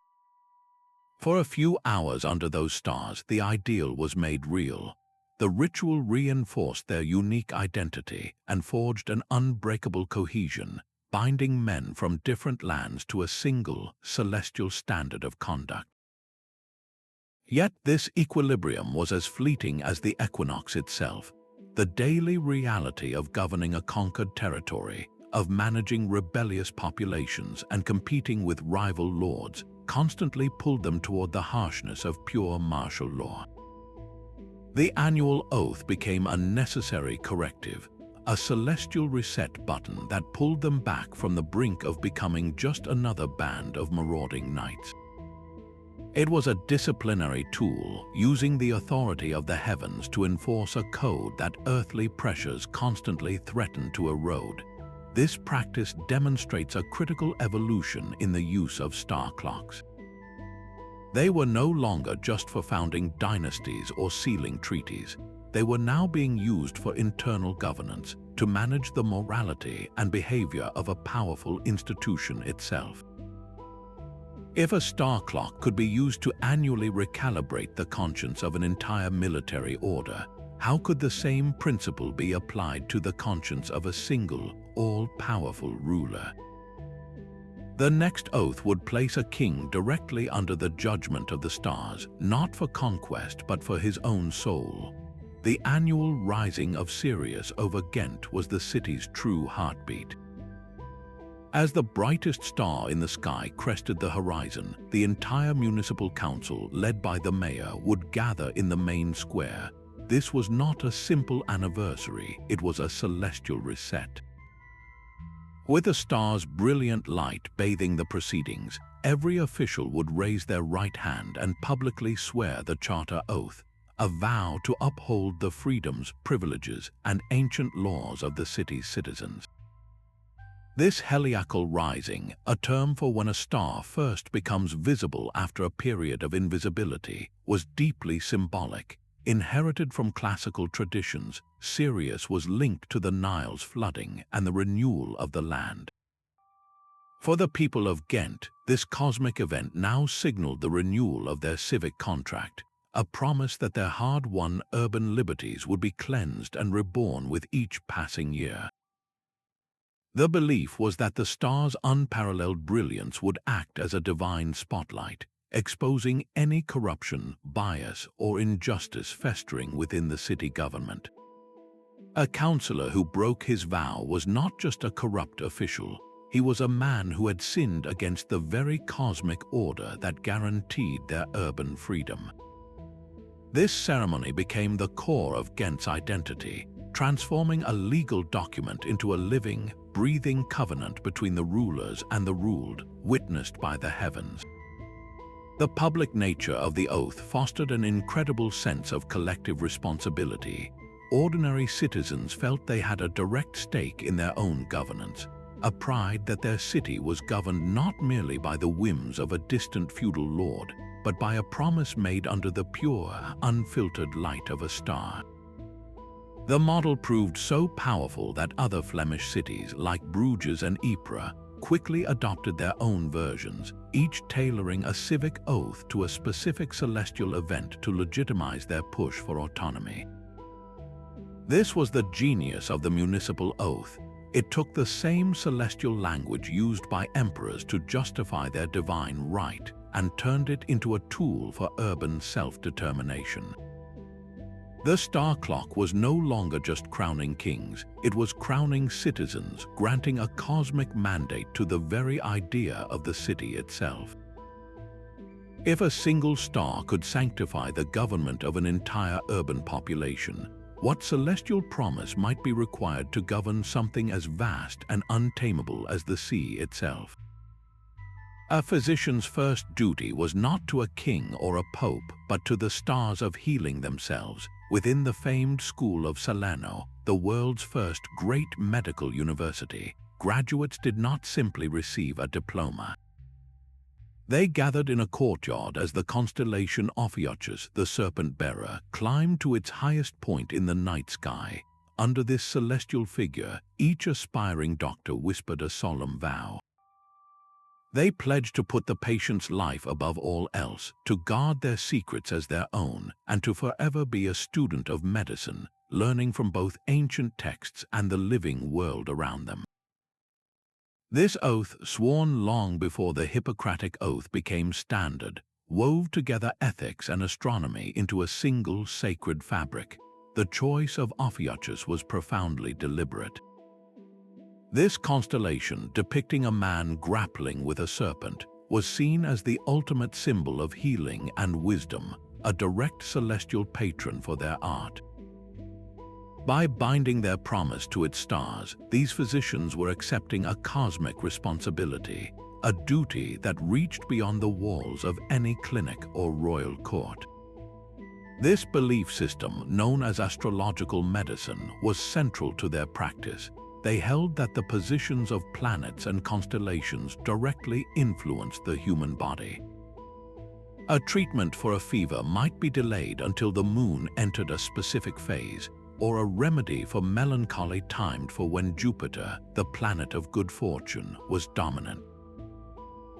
For a few hours under those stars, the ideal was made real. The ritual reinforced their unique identity and forged an unbreakable cohesion, binding men from different lands to a single, celestial standard of conduct. Yet this equilibrium was as fleeting as the equinox itself. The daily reality of governing a conquered territory, of managing rebellious populations and competing with rival lords, constantly pulled them toward the harshness of pure martial law. The annual oath became a necessary corrective, a celestial reset button that pulled them back from the brink of becoming just another band of marauding knights. It was a disciplinary tool, using the authority of the heavens to enforce a code that earthly pressures constantly threatened to erode. This practice demonstrates a critical evolution in the use of star clocks. They were no longer just for founding dynasties or sealing treaties. They were now being used for internal governance, to manage the morality and behavior of a powerful institution itself. If a star clock could be used to annually recalibrate the conscience of an entire military order, how could the same principle be applied to the conscience of a single, all-powerful ruler? The next oath would place a king directly under the judgment of the stars, not for conquest but for his own soul. The annual rising of Sirius over Ghent was the city's true heartbeat. As the brightest star in the sky crested the horizon, the entire municipal council, led by the mayor, would gather in the main square. This was not a simple anniversary, it was a celestial reset. With the star's brilliant light bathing the proceedings, every official would raise their right hand and publicly swear the Charter Oath, a vow to uphold the freedoms, privileges, and ancient laws of the city's citizens. This heliacal rising, a term for when a star first becomes visible after a period of invisibility, was deeply symbolic. Inherited from classical traditions, Sirius was linked to the Nile's flooding and the renewal of the land. For the people of Ghent, this cosmic event now signaled the renewal of their civic contract, a promise that their hard-won urban liberties would be cleansed and reborn with each passing year. The belief was that the star's unparalleled brilliance would act as a divine spotlight, exposing any corruption, bias, or injustice festering within the city government. A councillor who broke his vow was not just a corrupt official, he was a man who had sinned against the very cosmic order that guaranteed their urban freedom. This ceremony became the core of Ghent's identity, transforming a legal document into a living, breathing covenant between the rulers and the ruled, witnessed by the heavens. The public nature of the oath fostered an incredible sense of collective responsibility. Ordinary citizens felt they had a direct stake in their own governance, a pride that their city was governed not merely by the whims of a distant feudal lord, but by a promise made under the pure, unfiltered light of a star. The model proved so powerful that other Flemish cities, like Bruges and Ypres, quickly adopted their own versions, each tailoring a civic oath to a specific celestial event to legitimize their push for autonomy. This was the genius of the municipal oath. It took the same celestial language used by emperors to justify their divine right and turned it into a tool for urban self-determination. The star clock was no longer just crowning kings, it was crowning citizens, granting a cosmic mandate to the very idea of the city itself. If a single star could sanctify the government of an entire urban population, what celestial promise might be required to govern something as vast and untamable as the sea itself? A physician's first duty was not to a king or a pope, but to the stars of healing themselves. Within the famed school of Salerno, the world's first great medical university, graduates did not simply receive a diploma. They gathered in a courtyard as the constellation Ophiuchus, the serpent-bearer, climbed to its highest point in the night sky, under this celestial figure, each aspiring doctor whispered a solemn vow. They pledged to put the patient's life above all else, to guard their secrets as their own, and to forever be a student of medicine, learning from both ancient texts and the living world around them. This oath, sworn long before the Hippocratic Oath became standard, wove together ethics and astronomy into a single sacred fabric. The choice of Ophiuchus was profoundly deliberate. This constellation, depicting a man grappling with a serpent, was seen as the ultimate symbol of healing and wisdom, a direct celestial patron for their art. By binding their promise to its stars, these physicians were accepting a cosmic responsibility, a duty that reached beyond the walls of any clinic or royal court. This belief system, known as astrological medicine, was central to their practice. They held that the positions of planets and constellations directly influenced the human body. A treatment for a fever might be delayed until the moon entered a specific phase, or a remedy for melancholy timed for when Jupiter, the planet of good fortune, was dominant.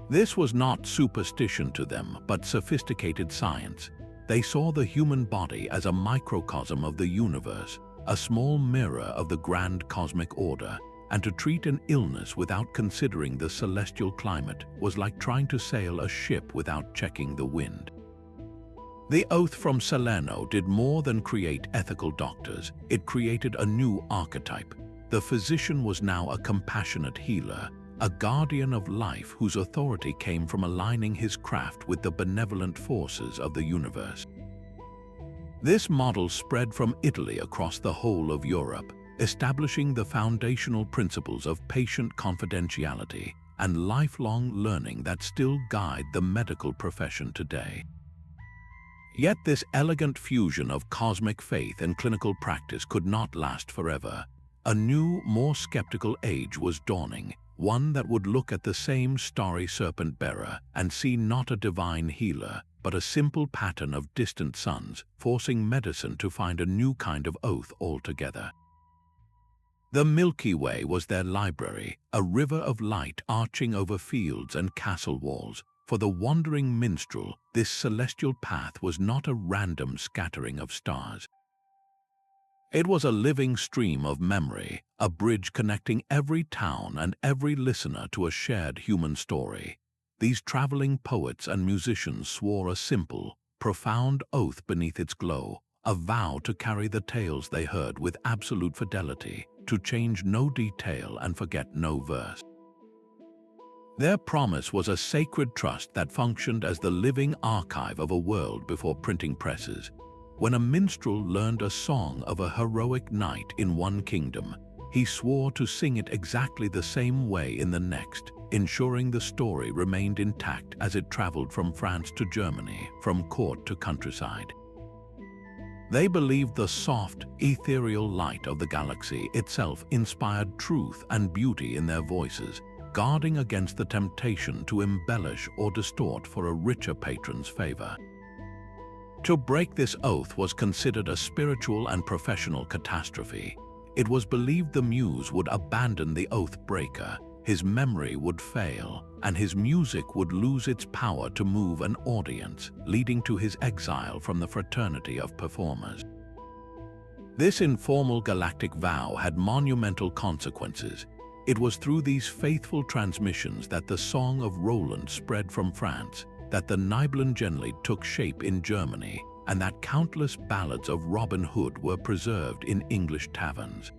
This was not superstition to them, but sophisticated science. They saw the human body as a microcosm of the universe, a small mirror of the grand cosmic order, and to treat an illness without considering the celestial climate was like trying to sail a ship without checking the wind. The oath from Salerno did more than create ethical doctors. It created a new archetype. The physician was now a compassionate healer, a guardian of life whose authority came from aligning his craft with the benevolent forces of the universe. This model spread from Italy across the whole of Europe, establishing the foundational principles of patient confidentiality and lifelong learning that still guide the medical profession today. Yet this elegant fusion of cosmic faith and clinical practice could not last forever. A new, more skeptical age was dawning, one that would look at the same starry serpent-bearer and see not a divine healer, but a simple pattern of distant suns, forcing medicine to find a new kind of oath altogether. The Milky Way was their library, a river of light arching over fields and castle walls. For the wandering minstrel, this celestial path was not a random scattering of stars. It was a living stream of memory, a bridge connecting every town and every listener to a shared human story. These traveling poets and musicians swore a simple, profound oath beneath its glow, a vow to carry the tales they heard with absolute fidelity, to change no detail and forget no verse. Their promise was a sacred trust that functioned as the living archive of a world before printing presses. When a minstrel learned a song of a heroic knight in one kingdom, he swore to sing it exactly the same way in the next, ensuring the story remained intact as it traveled from France to Germany, from court to countryside. They believed the soft, ethereal light of the galaxy itself inspired truth and beauty in their voices, guarding against the temptation to embellish or distort for a richer patron's favor. To break this oath was considered a spiritual and professional catastrophe. It was believed the muse would abandon the oath breaker, his memory would fail, and his music would lose its power to move an audience, leading to his exile from the fraternity of performers. This informal galactic vow had monumental consequences. It was through these faithful transmissions that the Song of Roland spread from France, that the Nibelungen took shape in Germany, and that countless ballads of Robin Hood were preserved in English taverns.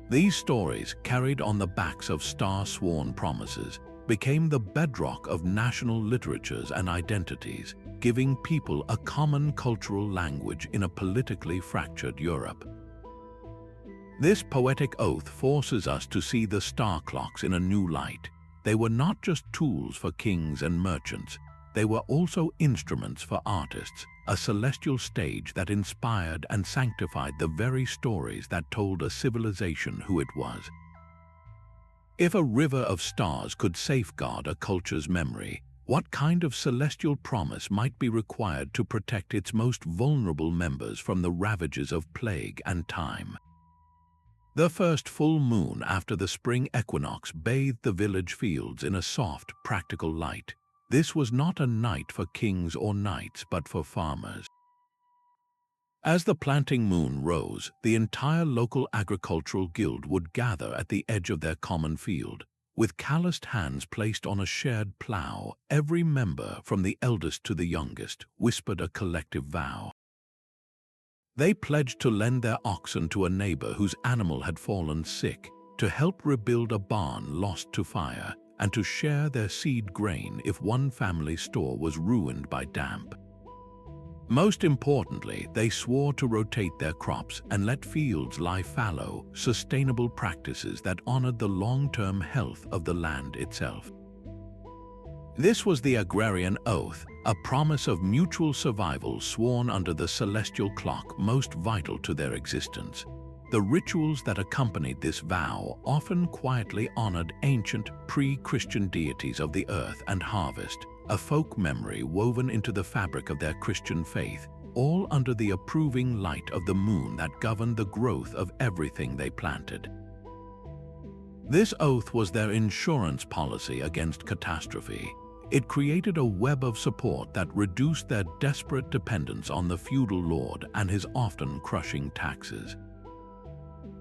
These stories, carried on the backs of star-sworn promises, became the bedrock of national literatures and identities, giving people a common cultural language in a politically fractured Europe. This poetic oath forces us to see the star clocks in a new light. They were not just tools for kings and merchants, they were also instruments for artists, a celestial stage that inspired and sanctified the very stories that told a civilization who it was. If a river of stars could safeguard a culture's memory, What kind of celestial promise might be required to protect its most vulnerable members from the ravages of plague and time? The first full moon after the spring equinox bathed the village fields in a soft, practical light. This was not a night for kings or knights, but for farmers. As the planting moon rose, the entire local agricultural guild would gather at the edge of their common field. With calloused hands placed on a shared plough, every member, from the eldest to the youngest, whispered a collective vow. They pledged to lend their oxen to a neighbor whose animal had fallen sick, to help rebuild a barn lost to fire, and to share their seed grain if one family store was ruined by damp. Most importantly, they swore to rotate their crops and let fields lie fallow, sustainable practices that honored the long-term health of the land itself. This was the agrarian oath, a promise of mutual survival sworn under the celestial clock most vital to their existence. The rituals that accompanied this vow often quietly honored ancient, pre-Christian deities of the earth and harvest, a folk memory woven into the fabric of their Christian faith, all under the approving light of the moon that governed the growth of everything they planted. This oath was their insurance policy against catastrophe. It created a web of support that reduced their desperate dependence on the feudal lord and his often crushing taxes.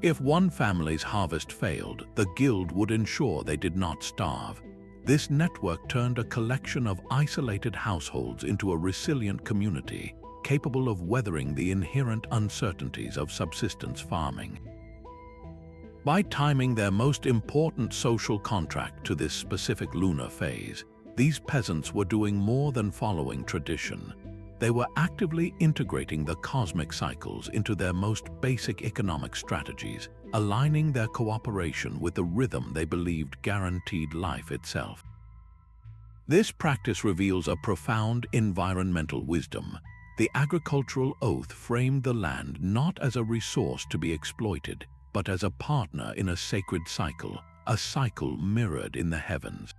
If one family's harvest failed, the guild would ensure they did not starve. This network turned a collection of isolated households into a resilient community, capable of weathering the inherent uncertainties of subsistence farming. By timing their most important social contract to this specific lunar phase, these peasants were doing more than following tradition. They were actively integrating the cosmic cycles into their most basic economic strategies, aligning their cooperation with the rhythm they believed guaranteed life itself. This practice reveals a profound environmental wisdom. The agricultural oath framed the land not as a resource to be exploited, but as a partner in a sacred cycle, a cycle mirrored in the heavens.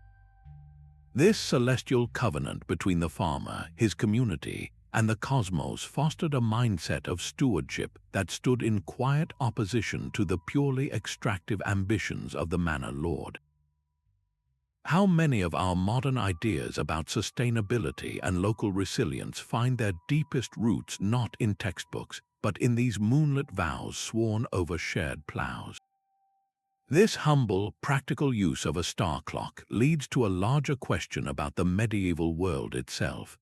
This celestial covenant between the farmer, his community, and the cosmos fostered a mindset of stewardship that stood in quiet opposition to the purely extractive ambitions of the manor lord. How many of our modern ideas about sustainability and local resilience find their deepest roots not in textbooks, but in these moonlit vows sworn over shared ploughs? This humble, practical use of a star clock leads to a larger question about the medieval world itself.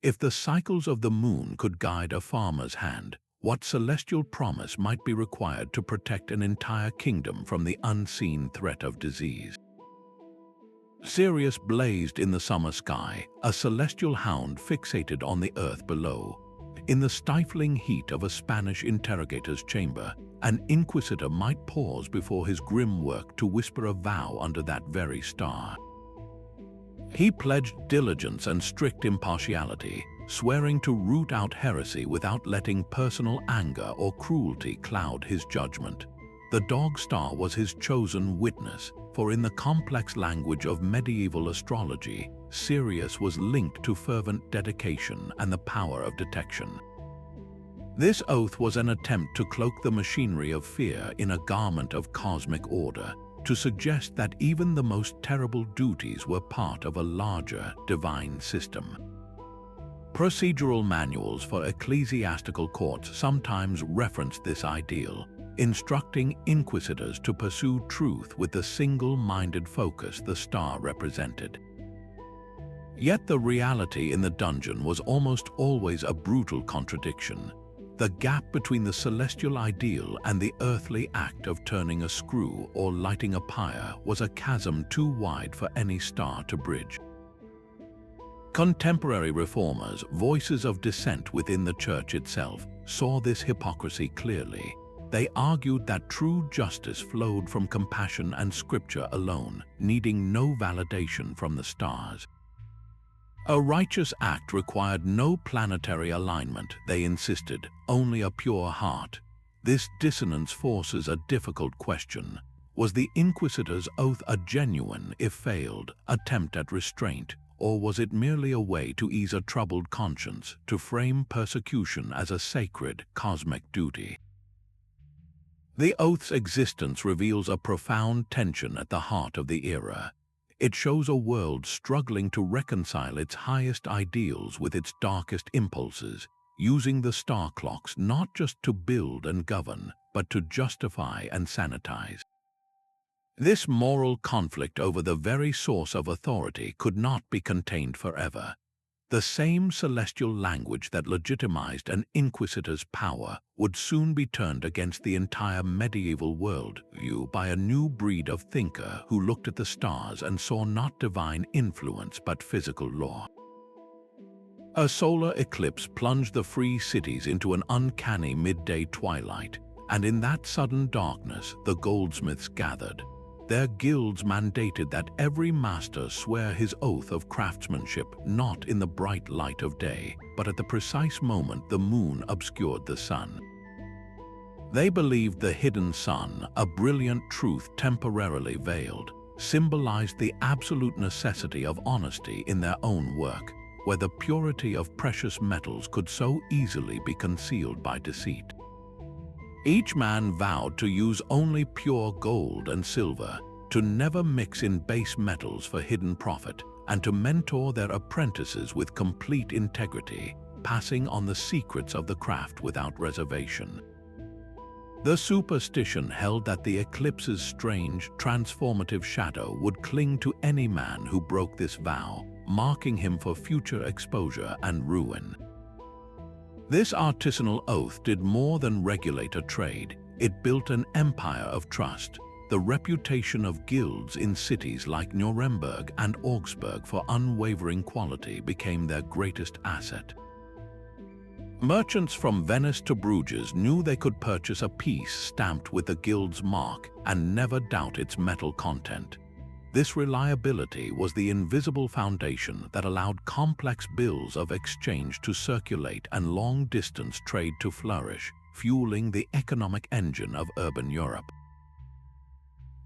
If the cycles of the moon could guide a farmer's hand, what celestial promise might be required to protect an entire kingdom from the unseen threat of disease? Sirius blazed in the summer sky, a celestial hound fixated on the earth below. In the stifling heat of a Spanish interrogator's chamber, an inquisitor might pause before his grim work to whisper a vow under that very star. He pledged diligence and strict impartiality, swearing to root out heresy without letting personal anger or cruelty cloud his judgment. The dog star was his chosen witness, for in the complex language of medieval astrology, Sirius was linked to fervent dedication and the power of detection. This oath was an attempt to cloak the machinery of fear in a garment of cosmic order, to suggest that even the most terrible duties were part of a larger divine system. Procedural manuals for ecclesiastical courts sometimes referenced this ideal, instructing inquisitors to pursue truth with the single-minded focus the star represented. Yet the reality in the dungeon was almost always a brutal contradiction. The gap between the celestial ideal and the earthly act of turning a screw or lighting a pyre was a chasm too wide for any star to bridge. Contemporary reformers, voices of dissent within the church itself, saw this hypocrisy clearly. They argued that true justice flowed from compassion and scripture alone, needing no validation from the stars. A righteous act required no planetary alignment, they insisted, only a pure heart. This dissonance forces a difficult question. Was the inquisitor's oath a genuine, if failed, attempt at restraint, or was it merely a way to ease a troubled conscience, to frame persecution as a sacred, cosmic duty? The oath's existence reveals a profound tension at the heart of the era. It shows a world struggling to reconcile its highest ideals with its darkest impulses, using the star clocks not just to build and govern, but to justify and sanitize. This moral conflict over the very source of authority could not be contained forever. The same celestial language that legitimized an inquisitor's power would soon be turned against the entire medieval worldview by a new breed of thinker who looked at the stars and saw not divine influence but physical law. A solar eclipse plunged the free cities into an uncanny midday twilight, and in that sudden darkness the goldsmiths gathered. Their guilds mandated that every master swear his oath of craftsmanship not in the bright light of day, but at the precise moment the moon obscured the sun. They believed the hidden sun, a brilliant truth temporarily veiled, symbolized the absolute necessity of honesty in their own work, where the purity of precious metals could so easily be concealed by deceit. Each man vowed to use only pure gold and silver, to never mix in base metals for hidden profit, and to mentor their apprentices with complete integrity, passing on the secrets of the craft without reservation. The superstition held that the eclipse's strange, transformative shadow would cling to any man who broke this vow, marking him for future exposure and ruin. This artisanal oath did more than regulate a trade. It built an empire of trust. The reputation of guilds in cities like Nuremberg and Augsburg for unwavering quality became their greatest asset. Merchants from Venice to Bruges knew they could purchase a piece stamped with the guild's mark and never doubt its metal content. This reliability was the invisible foundation that allowed complex bills of exchange to circulate and long-distance trade to flourish, fueling the economic engine of urban Europe.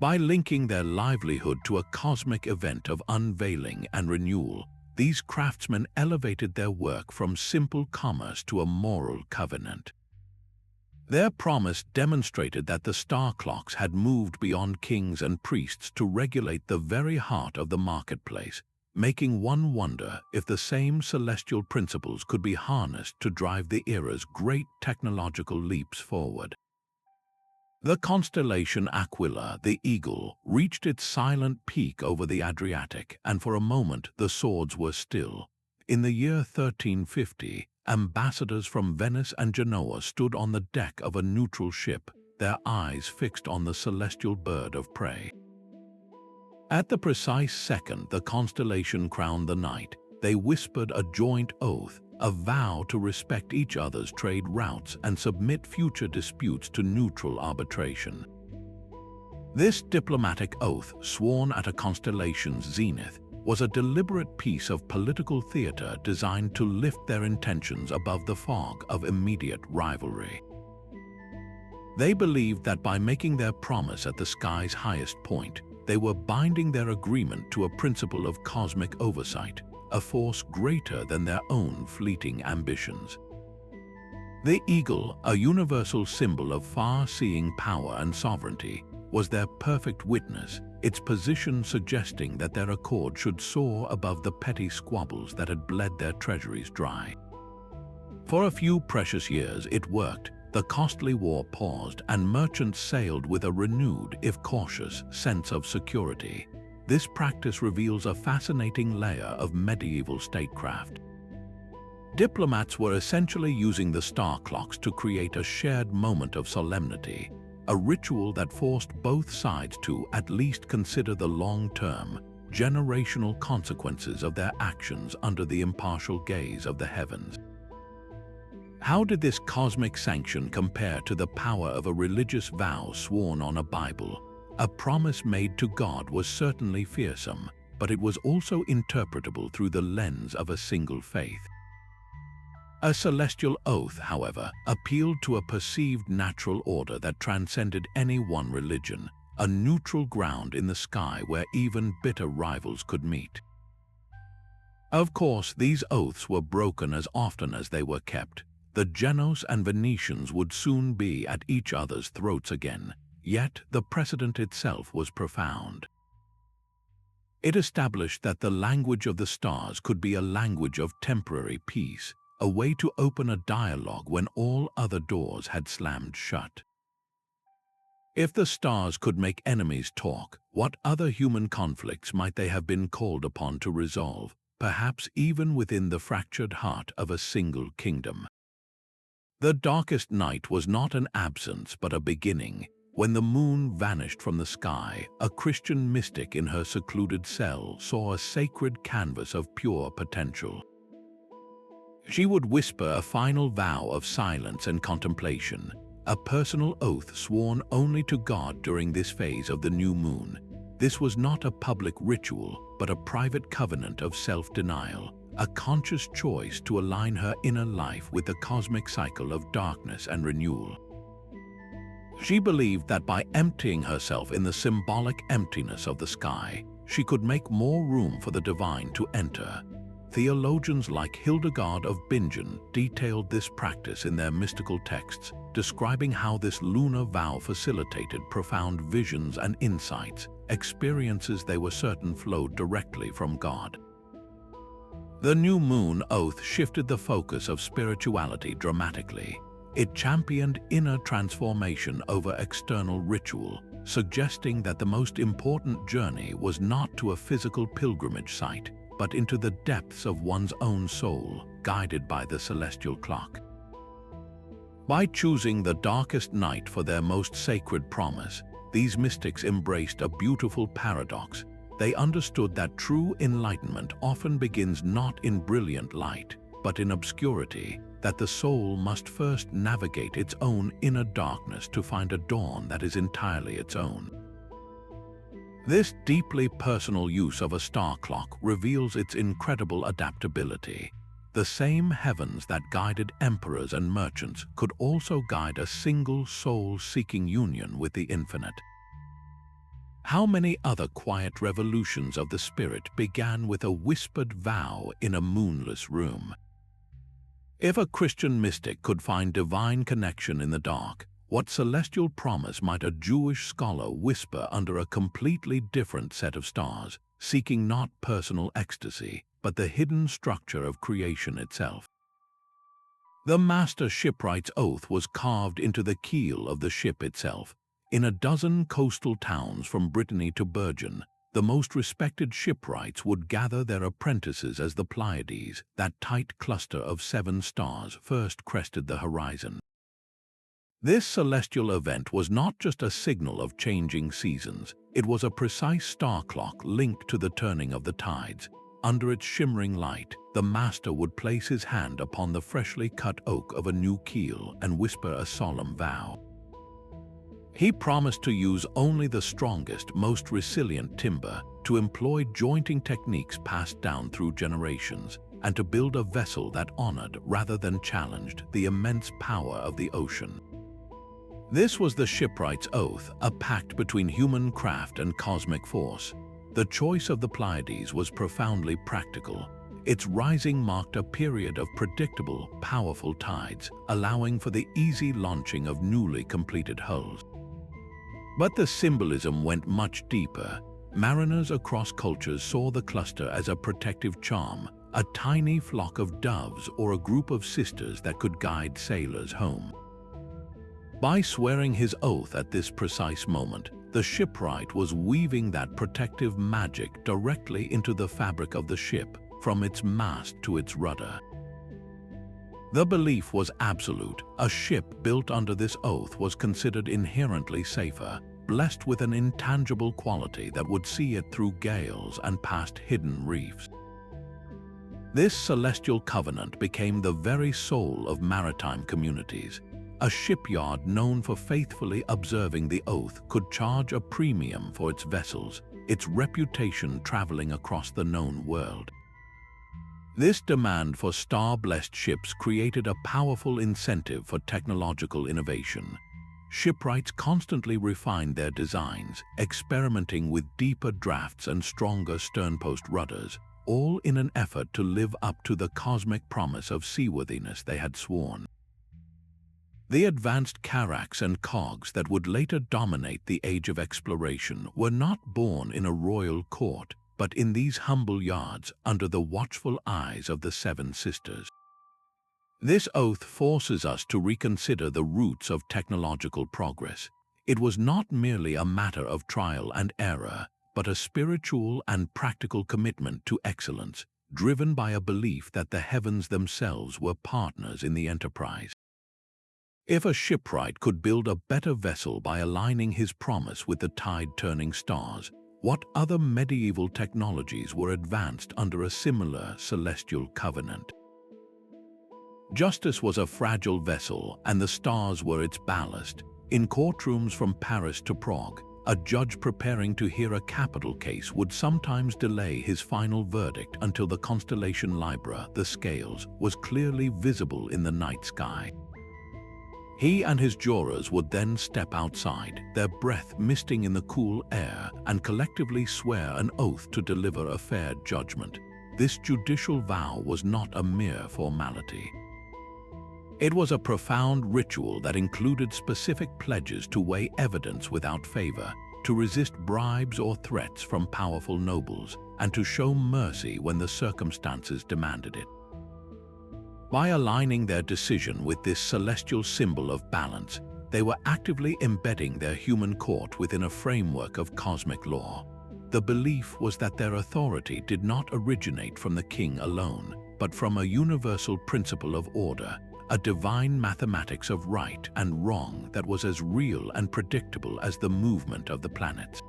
By linking their livelihood to a cosmic event of unveiling and renewal, these craftsmen elevated their work from simple commerce to a moral covenant. Their promise demonstrated that the star clocks had moved beyond kings and priests to regulate the very heart of the marketplace, making one wonder if the same celestial principles could be harnessed to drive the era's great technological leaps forward. The constellation Aquila, the eagle, reached its silent peak over the Adriatic, and for a moment the swords were still. In the year 1350, ambassadors from Venice and Genoa stood on the deck of a neutral ship, their eyes fixed on the celestial bird of prey. At the precise second the constellation crowned the night, they whispered a joint oath, a vow to respect each other's trade routes and submit future disputes to neutral arbitration. This diplomatic oath, sworn at a constellation's zenith, was a deliberate piece of political theater designed to lift their intentions above the fog of immediate rivalry. They believed that by making their promise at the sky's highest point, they were binding their agreement to a principle of cosmic oversight, a force greater than their own fleeting ambitions. The eagle, a universal symbol of far-seeing power and sovereignty, was their perfect witness, its position suggesting that their accord should soar above the petty squabbles that had bled their treasuries dry. For a few precious years it worked. The costly war paused, and merchants sailed with a renewed, if cautious, sense of security. This practice reveals a fascinating layer of medieval statecraft. Diplomats were essentially using the star clocks to create a shared moment of solemnity, a ritual that forced both sides to at least consider the long-term, generational consequences of their actions under the impartial gaze of the heavens. How did this cosmic sanction compare to the power of a religious vow sworn on a Bible? A promise made to God was certainly fearsome, but it was also interpretable through the lens of a single faith. A celestial oath, however, appealed to a perceived natural order that transcended any one religion, a neutral ground in the sky where even bitter rivals could meet. Of course, these oaths were broken as often as they were kept. The Genoese and Venetians would soon be at each other's throats again, yet the precedent itself was profound. It established that the language of the stars could be a language of temporary peace, a way to open a dialogue when all other doors had slammed shut. If the stars could make enemies talk, what other human conflicts might they have been called upon to resolve, perhaps even within the fractured heart of a single kingdom? The darkest night was not an absence but a beginning. When the moon vanished from the sky, a Christian mystic in her secluded cell saw a sacred canvas of pure potential. She would whisper a final vow of silence and contemplation, a personal oath sworn only to God during this phase of the new moon. This was not a public ritual, but a private covenant of self-denial, a conscious choice to align her inner life with the cosmic cycle of darkness and renewal. She believed that by emptying herself in the symbolic emptiness of the sky, she could make more room for the divine to enter. Theologians like Hildegard of Bingen detailed this practice in their mystical texts, describing how this lunar vow facilitated profound visions and insights, experiences they were certain flowed directly from God. The new moon oath shifted the focus of spirituality dramatically. It championed inner transformation over external ritual, suggesting that the most important journey was not to a physical pilgrimage site, but into the depths of one's own soul, guided by the celestial clock. By choosing the darkest night for their most sacred promise, these mystics embraced a beautiful paradox. They understood that true enlightenment often begins not in brilliant light, but in obscurity, that the soul must first navigate its own inner darkness to find a dawn that is entirely its own. This deeply personal use of a star clock reveals its incredible adaptability. The same heavens that guided emperors and merchants could also guide a single soul-seeking union with the infinite. How many other quiet revolutions of the spirit began with a whispered vow in a moonless room? If a Christian mystic could find divine connection in the dark, what celestial promise might a Jewish scholar whisper under a completely different set of stars, seeking not personal ecstasy, but the hidden structure of creation itself? The master shipwright's oath was carved into the keel of the ship itself. In a dozen coastal towns from Brittany to Bergen, the most respected shipwrights would gather their apprentices as the Pleiades, that tight cluster of 7 stars, first crested the horizon. This celestial event was not just a signal of changing seasons, it was a precise star clock linked to the turning of the tides. Under its shimmering light, the master would place his hand upon the freshly cut oak of a new keel and whisper a solemn vow. He promised to use only the strongest, most resilient timber, to employ jointing techniques passed down through generations, and to build a vessel that honored rather than challenged the immense power of the ocean. This was the shipwright's oath, a pact between human craft and cosmic force. The choice of the Pleiades was profoundly practical. Its rising marked a period of predictable, powerful tides, allowing for the easy launching of newly completed hulls. But the symbolism went much deeper. Mariners across cultures saw the cluster as a protective charm, a tiny flock of doves or a group of sisters that could guide sailors home. By swearing his oath at this precise moment, the shipwright was weaving that protective magic directly into the fabric of the ship, from its mast to its rudder. The belief was absolute. A ship built under this oath was considered inherently safer, blessed with an intangible quality that would see it through gales and past hidden reefs. This celestial covenant became the very soul of maritime communities. A shipyard known for faithfully observing the oath could charge a premium for its vessels, its reputation traveling across the known world. This demand for star-blessed ships created a powerful incentive for technological innovation. Shipwrights constantly refined their designs, experimenting with deeper drafts and stronger sternpost rudders, all in an effort to live up to the cosmic promise of seaworthiness they had sworn. The advanced carracks and cogs that would later dominate the age of exploration were not born in a royal court, but in these humble yards under the watchful eyes of the Seven Sisters. This oath forces us to reconsider the roots of technological progress. It was not merely a matter of trial and error, but a spiritual and practical commitment to excellence, driven by a belief that the heavens themselves were partners in the enterprise. If a shipwright could build a better vessel by aligning his promise with the tide-turning stars, what other medieval technologies were advanced under a similar celestial covenant? Justice was a fragile vessel, and the stars were its ballast. In courtrooms from Paris to Prague, a judge preparing to hear a capital case would sometimes delay his final verdict until the constellation Libra, the scales, was clearly visible in the night sky. He and his jurors would then step outside, their breath misting in the cool air, and collectively swear an oath to deliver a fair judgment. This judicial vow was not a mere formality. It was a profound ritual that included specific pledges to weigh evidence without favor, to resist bribes or threats from powerful nobles, and to show mercy when the circumstances demanded it. By aligning their decision with this celestial symbol of balance, they were actively embedding their human court within a framework of cosmic law. The belief was that their authority did not originate from the king alone, but from a universal principle of order, a divine mathematics of right and wrong that was as real and predictable as the movement of the planets.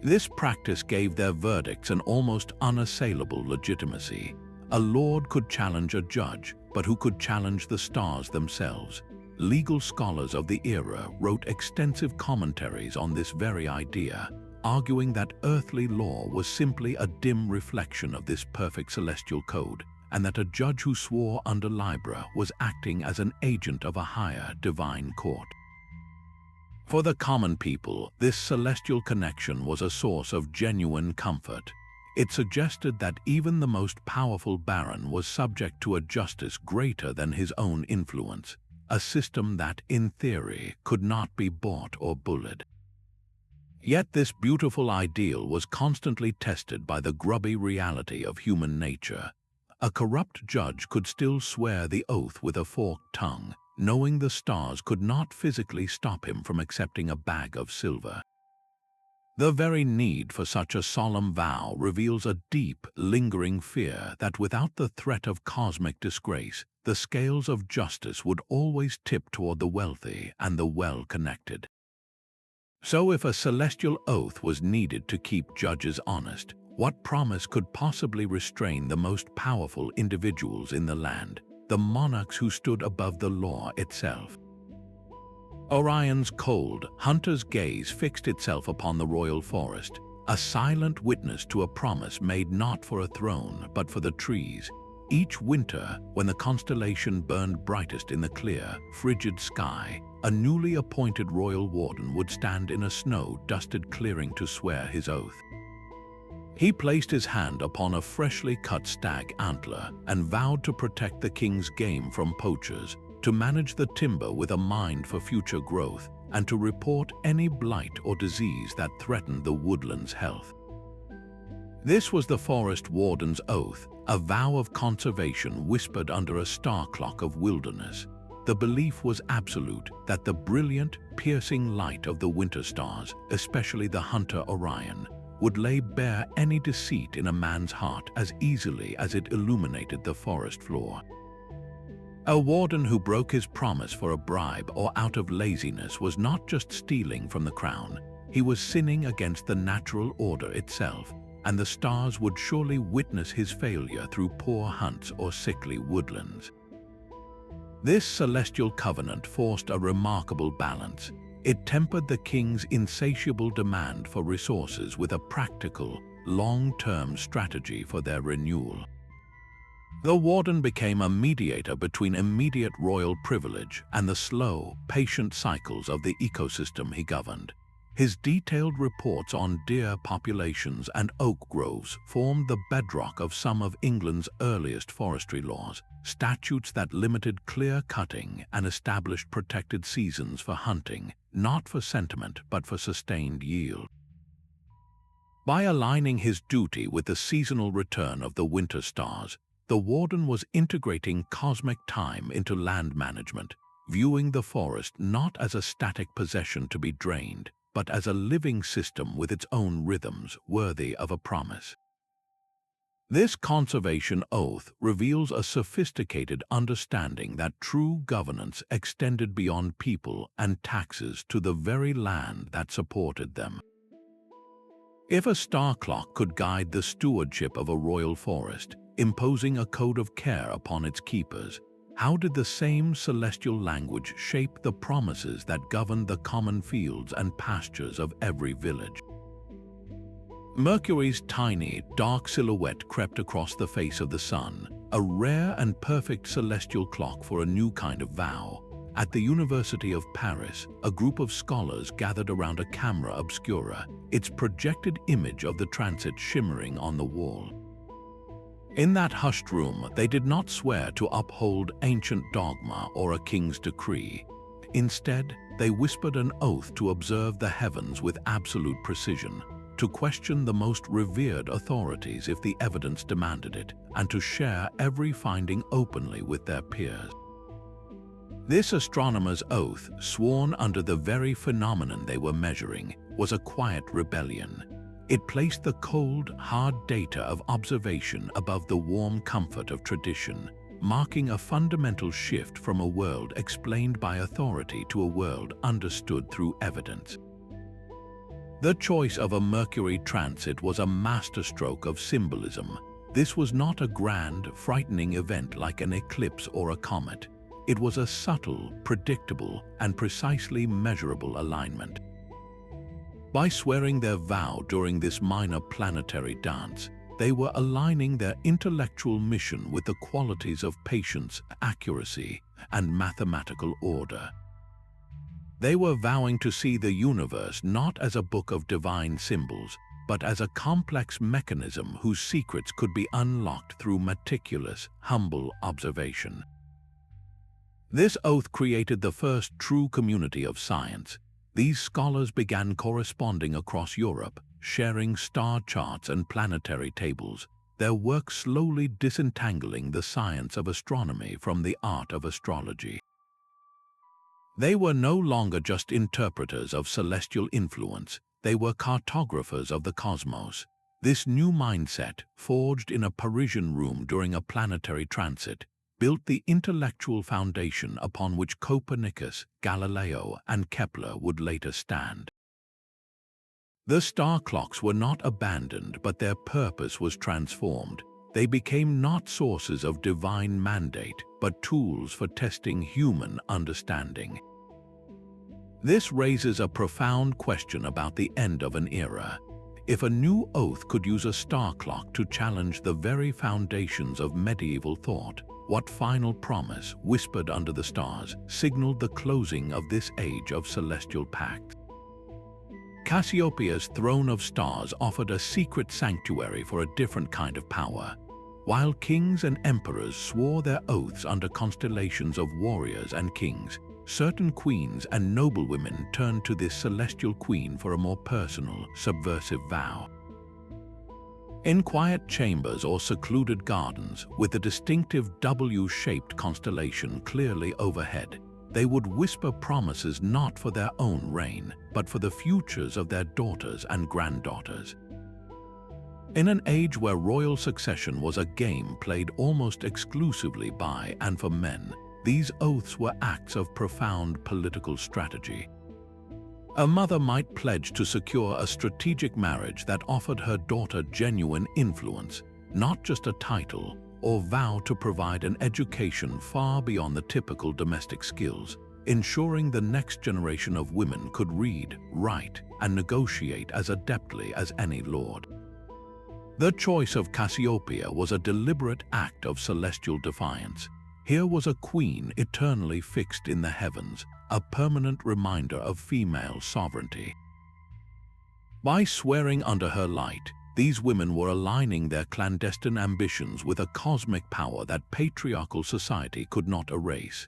This practice gave their verdicts an almost unassailable legitimacy. A lord could challenge a judge, but who could challenge the stars themselves? Legal scholars of the era wrote extensive commentaries on this very idea, arguing that earthly law was simply a dim reflection of this perfect celestial code, and that a judge who swore under Libra was acting as an agent of a higher divine court. For the common people, this celestial connection was a source of genuine comfort. It suggested that even the most powerful baron was subject to a justice greater than his own influence, a system that, in theory, could not be bought or bullied. Yet this beautiful ideal was constantly tested by the grubby reality of human nature. A corrupt judge could still swear the oath with a forked tongue, knowing the stars could not physically stop him from accepting a bag of silver. The very need for such a solemn vow reveals a deep, lingering fear that without the threat of cosmic disgrace, the scales of justice would always tip toward the wealthy and the well-connected. So if a celestial oath was needed to keep judges honest, what promise could possibly restrain the most powerful individuals in the land, the monarchs who stood above the law itself? Orion's cold, hunter's gaze fixed itself upon the royal forest, a silent witness to a promise made not for a throne but for the trees. Each winter, when the constellation burned brightest in the clear, frigid sky, a newly appointed royal warden would stand in a snow-dusted clearing to swear his oath. He placed his hand upon a freshly cut stag antler and vowed to protect the king's game from poachers, to manage the timber with a mind for future growth, and to report any blight or disease that threatened the woodland's health. This was the forest warden's oath, a vow of conservation whispered under a star clock of wilderness. The belief was absolute that the brilliant, piercing light of the winter stars, especially the hunter Orion, would lay bare any deceit in a man's heart as easily as it illuminated the forest floor. A warden who broke his promise for a bribe or out of laziness was not just stealing from the crown, he was sinning against the natural order itself, and the stars would surely witness his failure through poor hunts or sickly woodlands. This celestial covenant forced a remarkable balance. It tempered the king's insatiable demand for resources with a practical, long-term strategy for their renewal. The warden became a mediator between immediate royal privilege and the slow, patient cycles of the ecosystem he governed. His detailed reports on deer populations and oak groves formed the bedrock of some of England's earliest forestry laws, statutes that limited clear-cutting and established protected seasons for hunting, not for sentiment but for sustained yield. By aligning his duty with the seasonal return of the winter stars, the warden was integrating cosmic time into land management, viewing the forest not as a static possession to be drained, but as a living system with its own rhythms worthy of a promise. This conservation oath reveals a sophisticated understanding that true governance extended beyond people and taxes to the very land that supported them. If a star clock could guide the stewardship of a royal forest, imposing a code of care upon its keepers, how did the same celestial language shape the promises that governed the common fields and pastures of every village? Mercury's tiny, dark silhouette crept across the face of the sun, a rare and perfect celestial clock for a new kind of vow. At the University of Paris, a group of scholars gathered around a camera obscura, its projected image of the transit shimmering on the wall. In that hushed room, they did not swear to uphold ancient dogma or a king's decree. Instead, they whispered an oath to observe the heavens with absolute precision, to question the most revered authorities if the evidence demanded it, and to share every finding openly with their peers. This astronomer's oath, sworn under the very phenomenon they were measuring, was a quiet rebellion. It placed the cold, hard data of observation above the warm comfort of tradition, marking a fundamental shift from a world explained by authority to a world understood through evidence. The choice of a Mercury transit was a masterstroke of symbolism. This was not a grand, frightening event like an eclipse or a comet. It was a subtle, predictable, and precisely measurable alignment. By swearing their vow during this minor planetary dance, they were aligning their intellectual mission with the qualities of patience, accuracy, and mathematical order. They were vowing to see the universe not as a book of divine symbols, but as a complex mechanism whose secrets could be unlocked through meticulous, humble observation. This oath created the first true community of science. These scholars began corresponding across Europe, sharing star charts and planetary tables, their work slowly disentangling the science of astronomy from the art of astrology. They were no longer just interpreters of celestial influence, they were cartographers of the cosmos. This new mindset, forged in a Parisian room during a planetary transit, built the intellectual foundation upon which Copernicus, Galileo, and Kepler would later stand. The star clocks were not abandoned, but their purpose was transformed. They became not sources of divine mandate, but tools for testing human understanding. This raises a profound question about the end of an era. If a new oath could use a star clock to challenge the very foundations of medieval thought, what final promise, whispered under the stars, signaled the closing of this age of celestial pact? Cassiopeia's throne of stars offered a secret sanctuary for a different kind of power. While kings and emperors swore their oaths under constellations of warriors and kings, certain queens and noblewomen turned to this celestial queen for a more personal, subversive vow. In quiet chambers or secluded gardens, with a distinctive W-shaped constellation clearly overhead, they would whisper promises not for their own reign, but for the futures of their daughters and granddaughters. In an age where royal succession was a game played almost exclusively by and for men, these oaths were acts of profound political strategy. A mother might pledge to secure a strategic marriage that offered her daughter genuine influence, not just a title, or vow to provide an education far beyond the typical domestic skills, ensuring the next generation of women could read, write, and negotiate as adeptly as any lord. The choice of Cassiopeia was a deliberate act of celestial defiance. Here was a queen eternally fixed in the heavens, a permanent reminder of female sovereignty. By swearing under her light, these women were aligning their clandestine ambitions with a cosmic power that patriarchal society could not erase.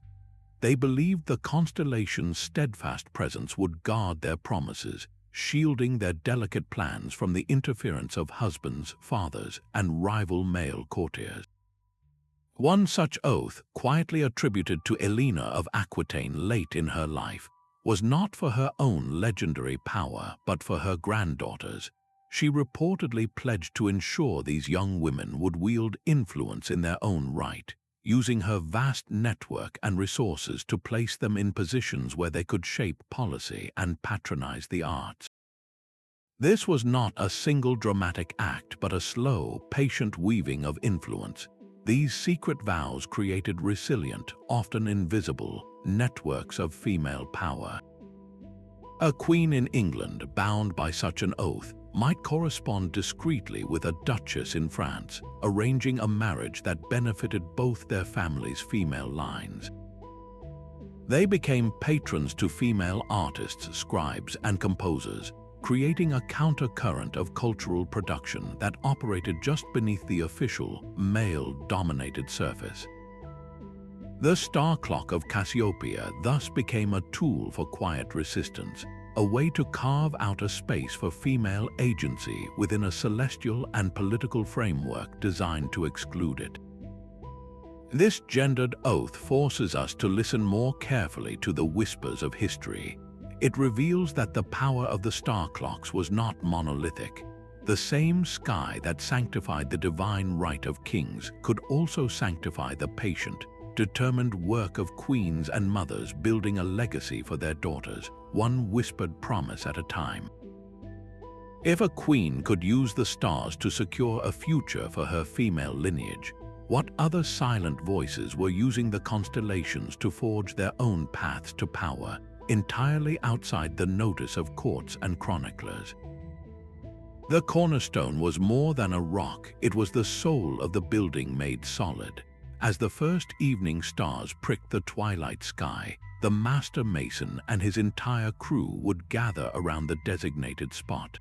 They believed the constellation's steadfast presence would guard their promises, shielding their delicate plans from the interference of husbands, fathers, and rival male courtiers. One such oath, quietly attributed to Elena of Aquitaine late in her life, was not for her own legendary power but for her granddaughters. She reportedly pledged to ensure these young women would wield influence in their own right, using her vast network and resources to place them in positions where they could shape policy and patronize the arts. This was not a single dramatic act but a slow, patient weaving of influence. These secret vows created resilient, often invisible, networks of female power. A queen in England bound by such an oath might correspond discreetly with a duchess in France, arranging a marriage that benefited both their families' female lines. They became patrons to female artists, scribes, and composers, creating a countercurrent of cultural production that operated just beneath the official, male-dominated surface. The star clock of Cassiopeia thus became a tool for quiet resistance, a way to carve out a space for female agency within a celestial and political framework designed to exclude it. This gendered oath forces us to listen more carefully to the whispers of history. It reveals that the power of the star clocks was not monolithic. The same sky that sanctified the divine right of kings could also sanctify the patient, determined work of queens and mothers building a legacy for their daughters, one whispered promise at a time. If a queen could use the stars to secure a future for her female lineage, what other silent voices were using the constellations to forge their own paths to power, entirely outside the notice of courts and chroniclers? The cornerstone was more than a rock, it was the soul of the building made solid. As the first evening stars pricked the twilight sky, the master mason and his entire crew would gather around the designated spot.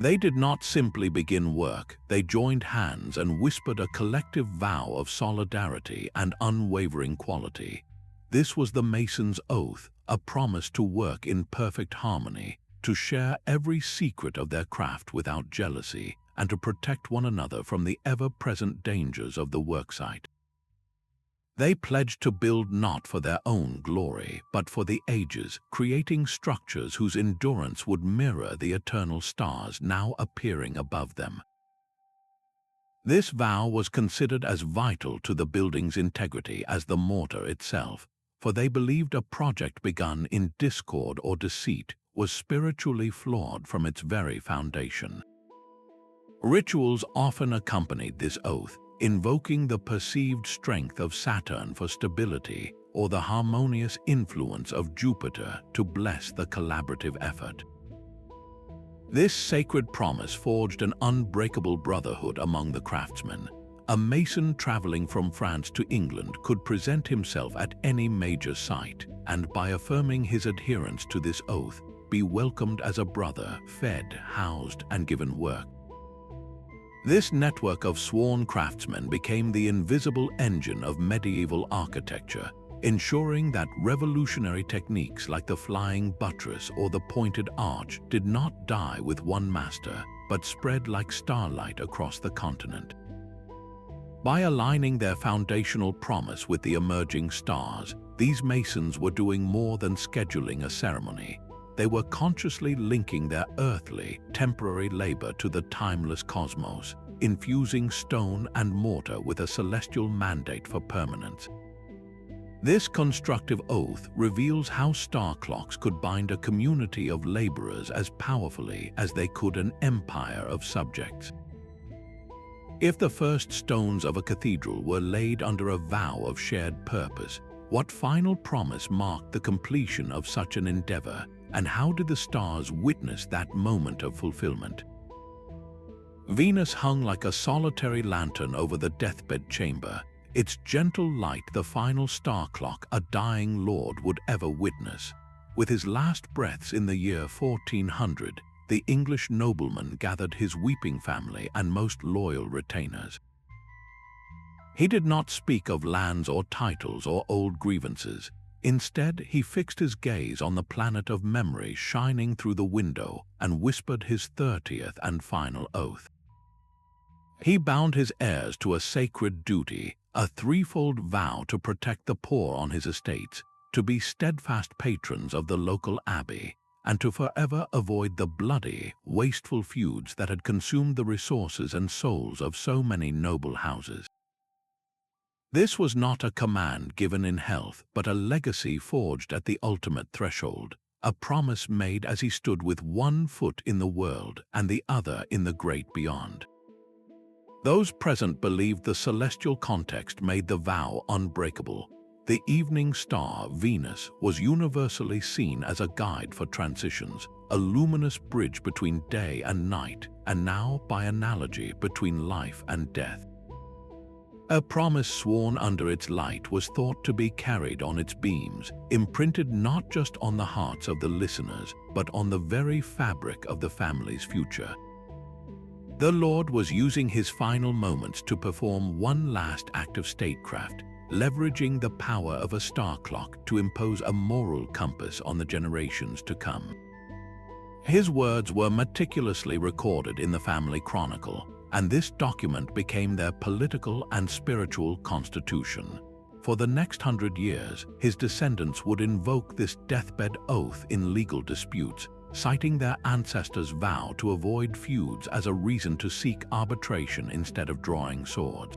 They did not simply begin work, they joined hands and whispered a collective vow of solidarity and unwavering quality. This was the mason's oath, a promise to work in perfect harmony, to share every secret of their craft without jealousy, and to protect one another from the ever-present dangers of the worksite. They pledged to build not for their own glory, but for the ages, creating structures whose endurance would mirror the eternal stars now appearing above them. This vow was considered as vital to the building's integrity as the mortar itself, for they believed a project begun in discord or deceit was spiritually flawed from its very foundation. Rituals often accompanied this oath, invoking the perceived strength of Saturn for stability or the harmonious influence of Jupiter to bless the collaborative effort. This sacred promise forged an unbreakable brotherhood among the craftsmen. A mason traveling from France to England could present himself at any major site, and by affirming his adherence to this oath, be welcomed as a brother, fed, housed, and given work. This network of sworn craftsmen became the invisible engine of medieval architecture, ensuring that revolutionary techniques like the flying buttress or the pointed arch did not die with one master, but spread like starlight across the continent. By aligning their foundational promise with the emerging stars, these masons were doing more than scheduling a ceremony. They were consciously linking their earthly, temporary labor to the timeless cosmos, infusing stone and mortar with a celestial mandate for permanence. This constructive oath reveals how star clocks could bind a community of laborers as powerfully as they could an empire of subjects. If the first stones of a cathedral were laid under a vow of shared purpose, what final promise marked the completion of such an endeavor, and how did the stars witness that moment of fulfillment? Venus hung like a solitary lantern over the deathbed chamber, its gentle light the final star clock a dying lord would ever witness. With his last breaths in the year 1400, the English nobleman gathered his weeping family and most loyal retainers. He did not speak of lands or titles or old grievances. Instead, he fixed his gaze on the planet of memory shining through the window and whispered his 30th and final oath. He bound his heirs to a sacred duty, a threefold vow to protect the poor on his estates, to be steadfast patrons of the local abbey, and to forever avoid the bloody, wasteful feuds that had consumed the resources and souls of so many noble houses. This was not a command given in health, but a legacy forged at the ultimate threshold, a promise made as he stood with one foot in the world and the other in the great beyond. Those present believed the celestial context made the vow unbreakable. The evening star, Venus, was universally seen as a guide for transitions, a luminous bridge between day and night, and now, by analogy, between life and death. A promise sworn under its light was thought to be carried on its beams, imprinted not just on the hearts of the listeners, but on the very fabric of the family's future. The Lord was using his final moments to perform one last act of statecraft, leveraging the power of a star clock to impose a moral compass on the generations to come. His words were meticulously recorded in the family chronicle, and this document became their political and spiritual constitution. For the next 100 years, his descendants would invoke this deathbed oath in legal disputes, citing their ancestors' vow to avoid feuds as a reason to seek arbitration instead of drawing swords.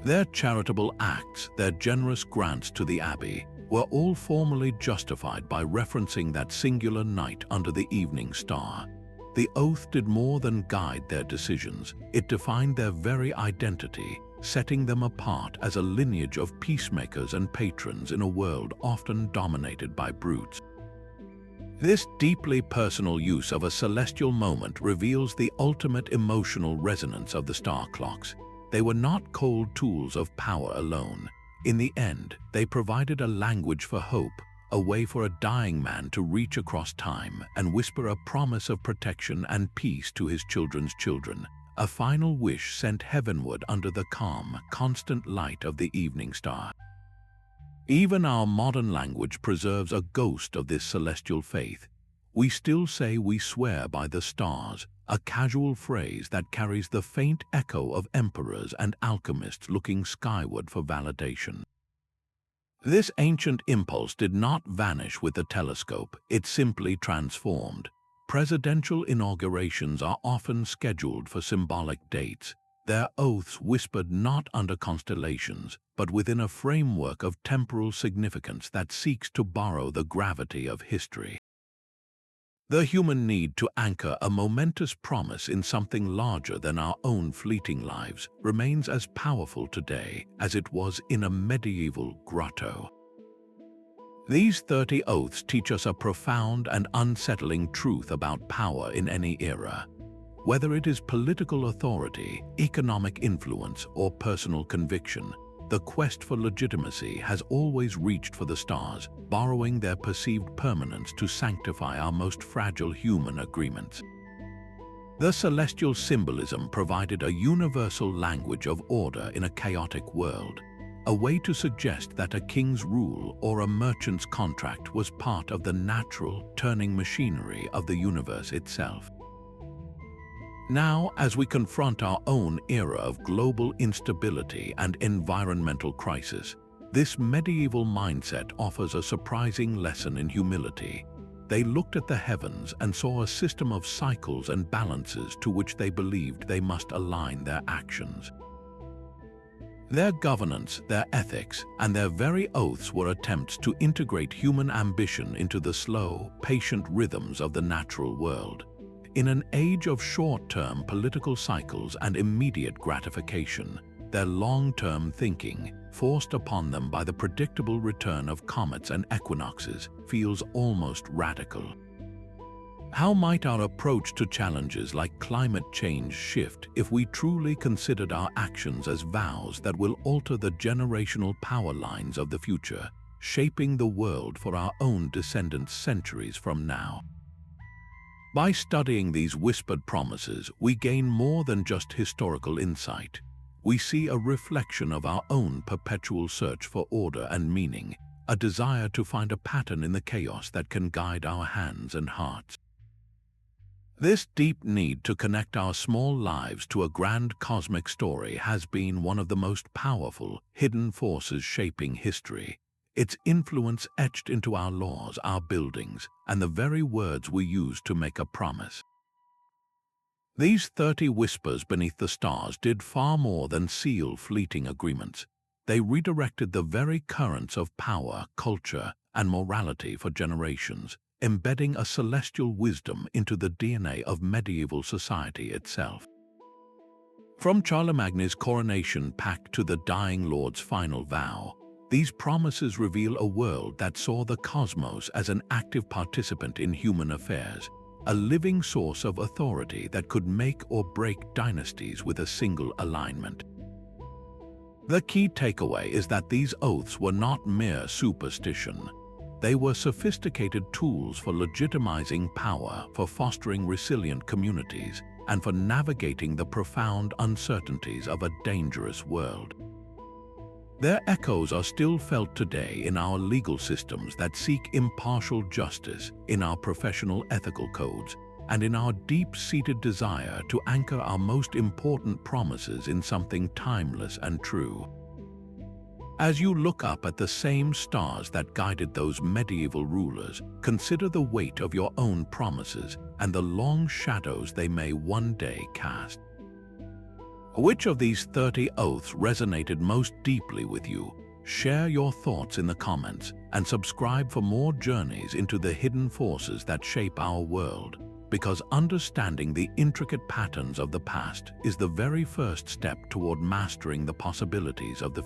Their charitable acts, their generous grants to the abbey, were all formally justified by referencing that singular night under the evening star. The oath did more than guide their decisions, it defined their very identity, setting them apart as a lineage of peacemakers and patrons in a world often dominated by brutes. This deeply personal use of a celestial moment reveals the ultimate emotional resonance of the star clocks. They were not cold tools of power alone. In the end, they provided a language for hope, a way for a dying man to reach across time and whisper a promise of protection and peace to his children's children, a final wish sent heavenward under the calm, constant light of the evening star. Even our modern language preserves a ghost of this celestial faith. We still say we swear by the stars, a casual phrase that carries the faint echo of emperors and alchemists looking skyward for validation. This ancient impulse did not vanish with the telescope, it simply transformed. Presidential inaugurations are often scheduled for symbolic dates, their oaths whispered not under constellations, but within a framework of temporal significance that seeks to borrow the gravity of history. The human need to anchor a momentous promise in something larger than our own fleeting lives remains as powerful today as it was in a medieval grotto. These 30 oaths teach us a profound and unsettling truth about power in any era. Whether it is political authority, economic influence, or personal conviction, the quest for legitimacy has always reached for the stars, borrowing their perceived permanence to sanctify our most fragile human agreements. The celestial symbolism provided a universal language of order in a chaotic world, a way to suggest that a king's rule or a merchant's contract was part of the natural, turning machinery of the universe itself. Now, as we confront our own era of global instability and environmental crisis, this medieval mindset offers a surprising lesson in humility. They looked at the heavens and saw a system of cycles and balances to which they believed they must align their actions. Their governance, their ethics, and their very oaths were attempts to integrate human ambition into the slow, patient rhythms of the natural world. In an age of short-term political cycles and immediate gratification, their long-term thinking, forced upon them by the predictable return of comets and equinoxes, feels almost radical. How might our approach to challenges like climate change shift if we truly considered our actions as vows that will alter the generational power lines of the future, shaping the world for our own descendants centuries from now? By studying these whispered promises, we gain more than just historical insight. We see a reflection of our own perpetual search for order and meaning, a desire to find a pattern in the chaos that can guide our hands and hearts. This deep need to connect our small lives to a grand cosmic story has been one of the most powerful, hidden forces shaping history. Its influence etched into our laws, our buildings, and the very words we use to make a promise. These 30 whispers beneath the stars did far more than seal fleeting agreements. They redirected the very currents of power, culture, and morality for generations, embedding a celestial wisdom into the DNA of medieval society itself. From Charlemagne's coronation pact to the dying lord's final vow, these promises reveal a world that saw the cosmos as an active participant in human affairs, a living source of authority that could make or break dynasties with a single alignment. The key takeaway is that these oaths were not mere superstition. They were sophisticated tools for legitimizing power, for fostering resilient communities, and for navigating the profound uncertainties of a dangerous world. Their echoes are still felt today in our legal systems that seek impartial justice, in our professional ethical codes, and in our deep-seated desire to anchor our most important promises in something timeless and true. As you look up at the same stars that guided those medieval rulers, consider the weight of your own promises and the long shadows they may one day cast. Which of these 30 oaths resonated most deeply with you? Share your thoughts in the comments and subscribe for more journeys into the hidden forces that shape our world, because understanding the intricate patterns of the past is the very first step toward mastering the possibilities of the